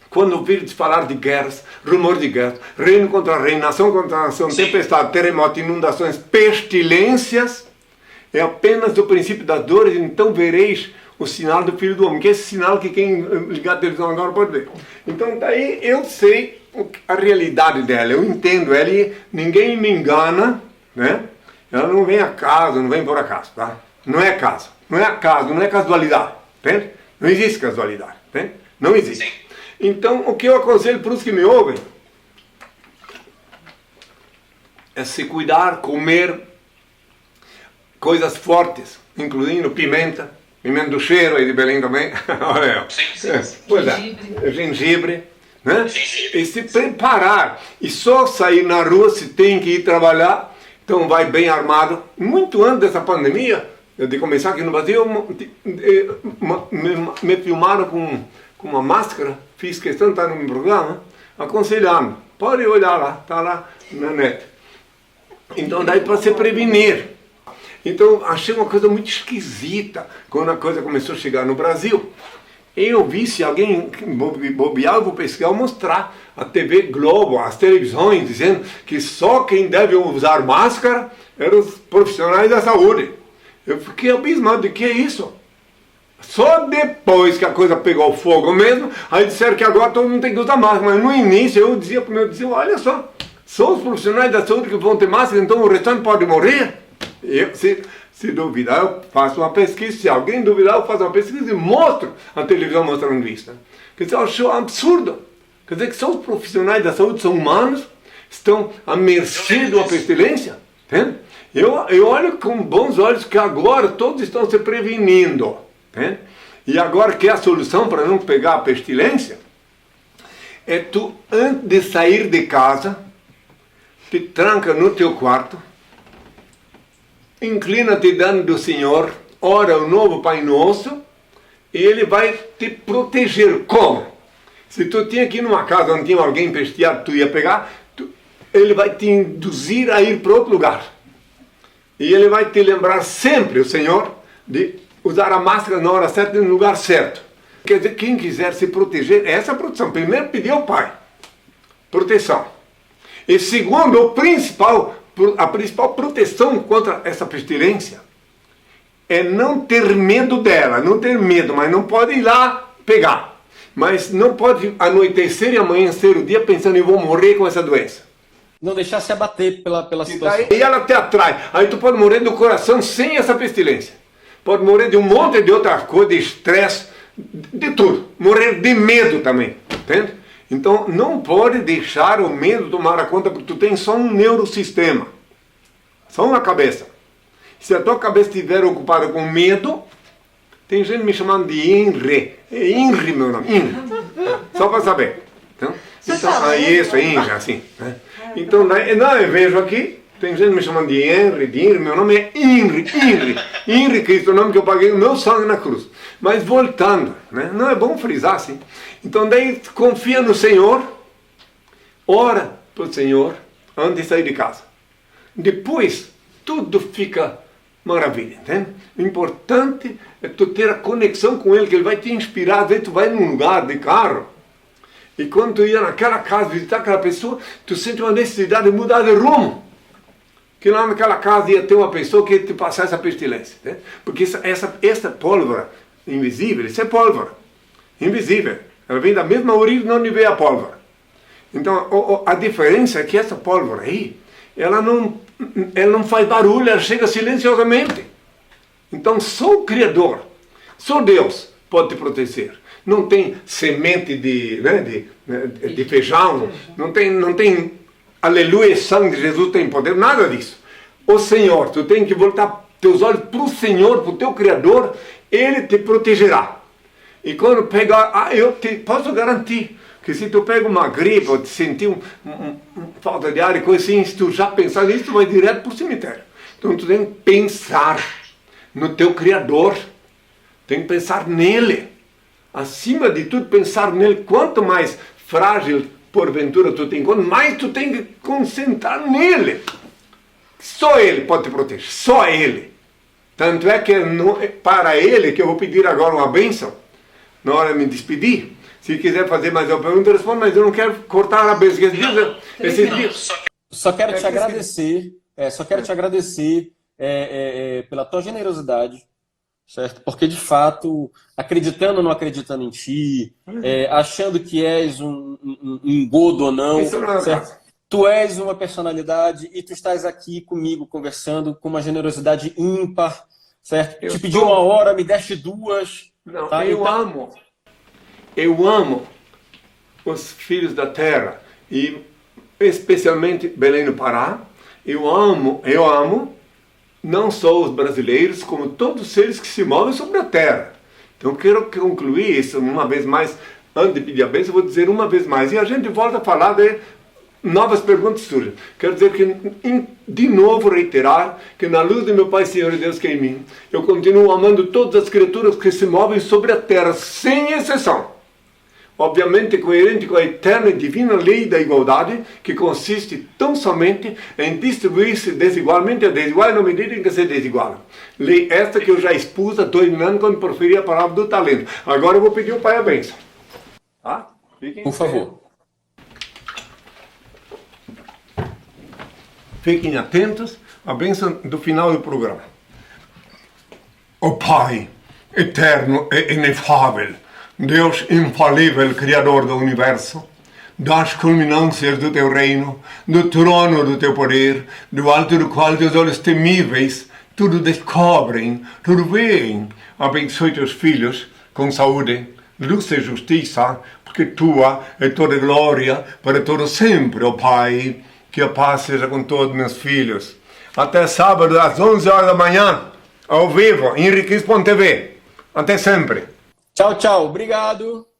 [SPEAKER 1] Quando ouvi falar de guerras, rumor de guerras, reino contra reino, nação contra nação, tempestade, terremoto, inundações, pestilências, é apenas o princípio das dores, então vereis o sinal do Filho do Homem, que é esse sinal que quem ligar a televisão agora pode ver. Então daí eu sei a realidade dela, eu entendo ela e ninguém me engana, né? Ela não vem acaso, não vem por acaso, tá? Não é acaso, não é acaso, não é casualidade, entende? Não existe casualidade, entende? Não existe. Então, o que eu aconselho para os que me ouvem, é se cuidar, comer coisas fortes, incluindo pimenta do cheiro aí de Belém também. Olha, pois é, gengibre, né? E se preparar. E só sair na rua se tem que ir trabalhar, então vai bem armado. Muito antes dessa pandemia, de começar aqui no Brasil, me filmaram com uma máscara, fiz questão de estar no programa, aconselhando. Pode olhar lá, está lá na net. Então daí para se prevenir. Então achei uma coisa muito esquisita quando a coisa começou a chegar no Brasil. Eu vi, se alguém bobear, eu vou pesquisar e mostrar a TV Globo, as televisões, dizendo que só quem deve usar máscara eram os profissionais da saúde. Eu fiquei abismado de que é isso. Só depois que a coisa pegou fogo mesmo, aí disseram que agora todo mundo tem que usar máscara. Mas no início eu dizia para o meu discípulo, olha só, são os profissionais da saúde que vão ter máscara, então o restante pode morrer. Eu, se duvidar, eu faço uma pesquisa. Se alguém duvidar, eu faço uma pesquisa e mostro a televisão mostrando isso. Né? Quer dizer, eu acho absurdo. Quer dizer que são os profissionais da saúde, são humanos, estão à mercê de uma pestilência. Entende? Eu olho com bons olhos que agora todos estão se prevenindo. Entende? E agora que é a solução para não pegar a pestilência? É tu, antes de sair de casa, te tranca no teu quarto, inclina-te diante do Senhor, ora o novo Pai Nosso, e Ele vai te proteger. Como? Se tu tinha que ir numa casa onde tinha alguém pesteado, tu ia pegar, Ele vai te induzir a ir para outro lugar. E Ele vai te lembrar sempre, o Senhor, de usar a máscara na hora certa e no lugar certo. Quer dizer, quem quiser se proteger, essa é a proteção. Primeiro, pedir ao Pai proteção. E segundo, a principal proteção contra essa pestilência é não ter medo dela, não ter medo, mas não pode ir lá pegar. Mas não pode anoitecer e amanhecer o dia pensando, eu vou morrer com essa doença.
[SPEAKER 2] Não deixar se abater pela situação.
[SPEAKER 1] E ela te atrai. Aí tu pode morrer do coração sem essa pestilência. Pode morrer de um monte de outras coisas, de estresse, de tudo. Morrer de medo também, entende? Então não pode deixar o medo tomar a conta, porque tu tem só um neurosistema. Só uma cabeça. Se a tua cabeça estiver ocupada com medo, tem gente me chamando de INRE. É INRE meu nome, INRE. Só para saber. Então isso, INRE, assim. Né? Então, eu vejo aqui, tem gente me chamando de INRE, meu nome é INRE. INRE, Cristo, o nome que eu paguei o meu sangue na cruz. Mas voltando, né? Não é bom frisar assim. Então daí confia no Senhor, ora para o Senhor antes de sair de casa. Depois tudo fica maravilha, entende? O importante é tu ter a conexão com Ele, que Ele vai te inspirar. Às vezes tu vai num lugar de carro e quando tu ia naquela casa visitar aquela pessoa, tu sente uma necessidade de mudar de rumo. Que lá naquela casa ia ter uma pessoa que ia te passar essa pestilência. Né? Porque essa pólvora invisível, isso é pólvora invisível. Ela vem da mesma origem onde veio a pólvora. Então a diferença é que essa pólvora aí, ela não faz barulho, ela chega silenciosamente. Então só o Criador, só Deus pode te proteger. Não tem semente de feijão, não tem aleluia, sangue de Jesus tem poder, nada disso. O Senhor, tu tem que voltar teus olhos para o Senhor, para o teu Criador, Ele te protegerá. E quando pegar, eu te posso garantir que se tu pega uma gripe ou te sentir falta de ar e coisa assim, se tu já pensar nisso, tu vai direto para o cemitério. Então tu tem que pensar no teu Criador, tem que pensar nele. Acima de tudo, pensar nele. Quanto mais frágil, porventura, tu tem, quanto mais tu tem que concentrar nele. Só Ele pode te proteger, só Ele. Tanto é que para Ele que eu vou pedir agora uma bênção, na hora de me despedir. Se quiser fazer mais uma pergunta, eu respondo, mas eu não quero cortar a bênção. Esses dias.
[SPEAKER 2] Só quero te agradecer, pela tua generosidade, certo? Porque, de fato, acreditando ou não acreditando em ti, achando que és um engodo ou não, certo? Tu és uma personalidade e tu estás aqui comigo conversando com uma generosidade ímpar, certo? Te pedi uma hora, me deste duas.
[SPEAKER 1] Não,
[SPEAKER 2] tá?
[SPEAKER 1] eu amo os filhos da terra, e especialmente Belém do Pará, Eu amo não só os brasileiros, como todos os seres que se movem sobre a terra. Então eu quero concluir isso uma vez mais. Antes de pedir a bênção, eu vou dizer uma vez mais. E a gente volta a falar de novas perguntas surgem. Quero dizer que, de novo, reiterar que na luz de meu Pai, Senhor e Deus que é em mim, eu continuo amando todas as criaturas que se movem sobre a terra, sem exceção. Obviamente coerente com a eterna e divina lei da igualdade, que consiste tão somente em distribuir-se desigualmente a desiguais na medida em que se desigualam. Lei esta que eu já expus há 2 anos quando proferi a palavra do talento. Agora eu vou pedir ao Pai a bênção. Tá?
[SPEAKER 2] Por favor.
[SPEAKER 1] Fiquem atentos à bênção do final do programa. Ó Pai, eterno e inefável, Deus infalível, Criador do Universo, das culminâncias do Teu reino, do trono do Teu poder, do alto do qual Teus olhos temíveis tudo descobrem, tudo veem. Abençoe Teus filhos com saúde, luz e justiça, porque Tua é toda glória para todo sempre, ó Pai. Que a paz seja com todos meus filhos. Até sábado, às 11 horas da manhã, ao vivo, em Henriquez.tv. Até sempre.
[SPEAKER 2] Tchau, tchau. Obrigado.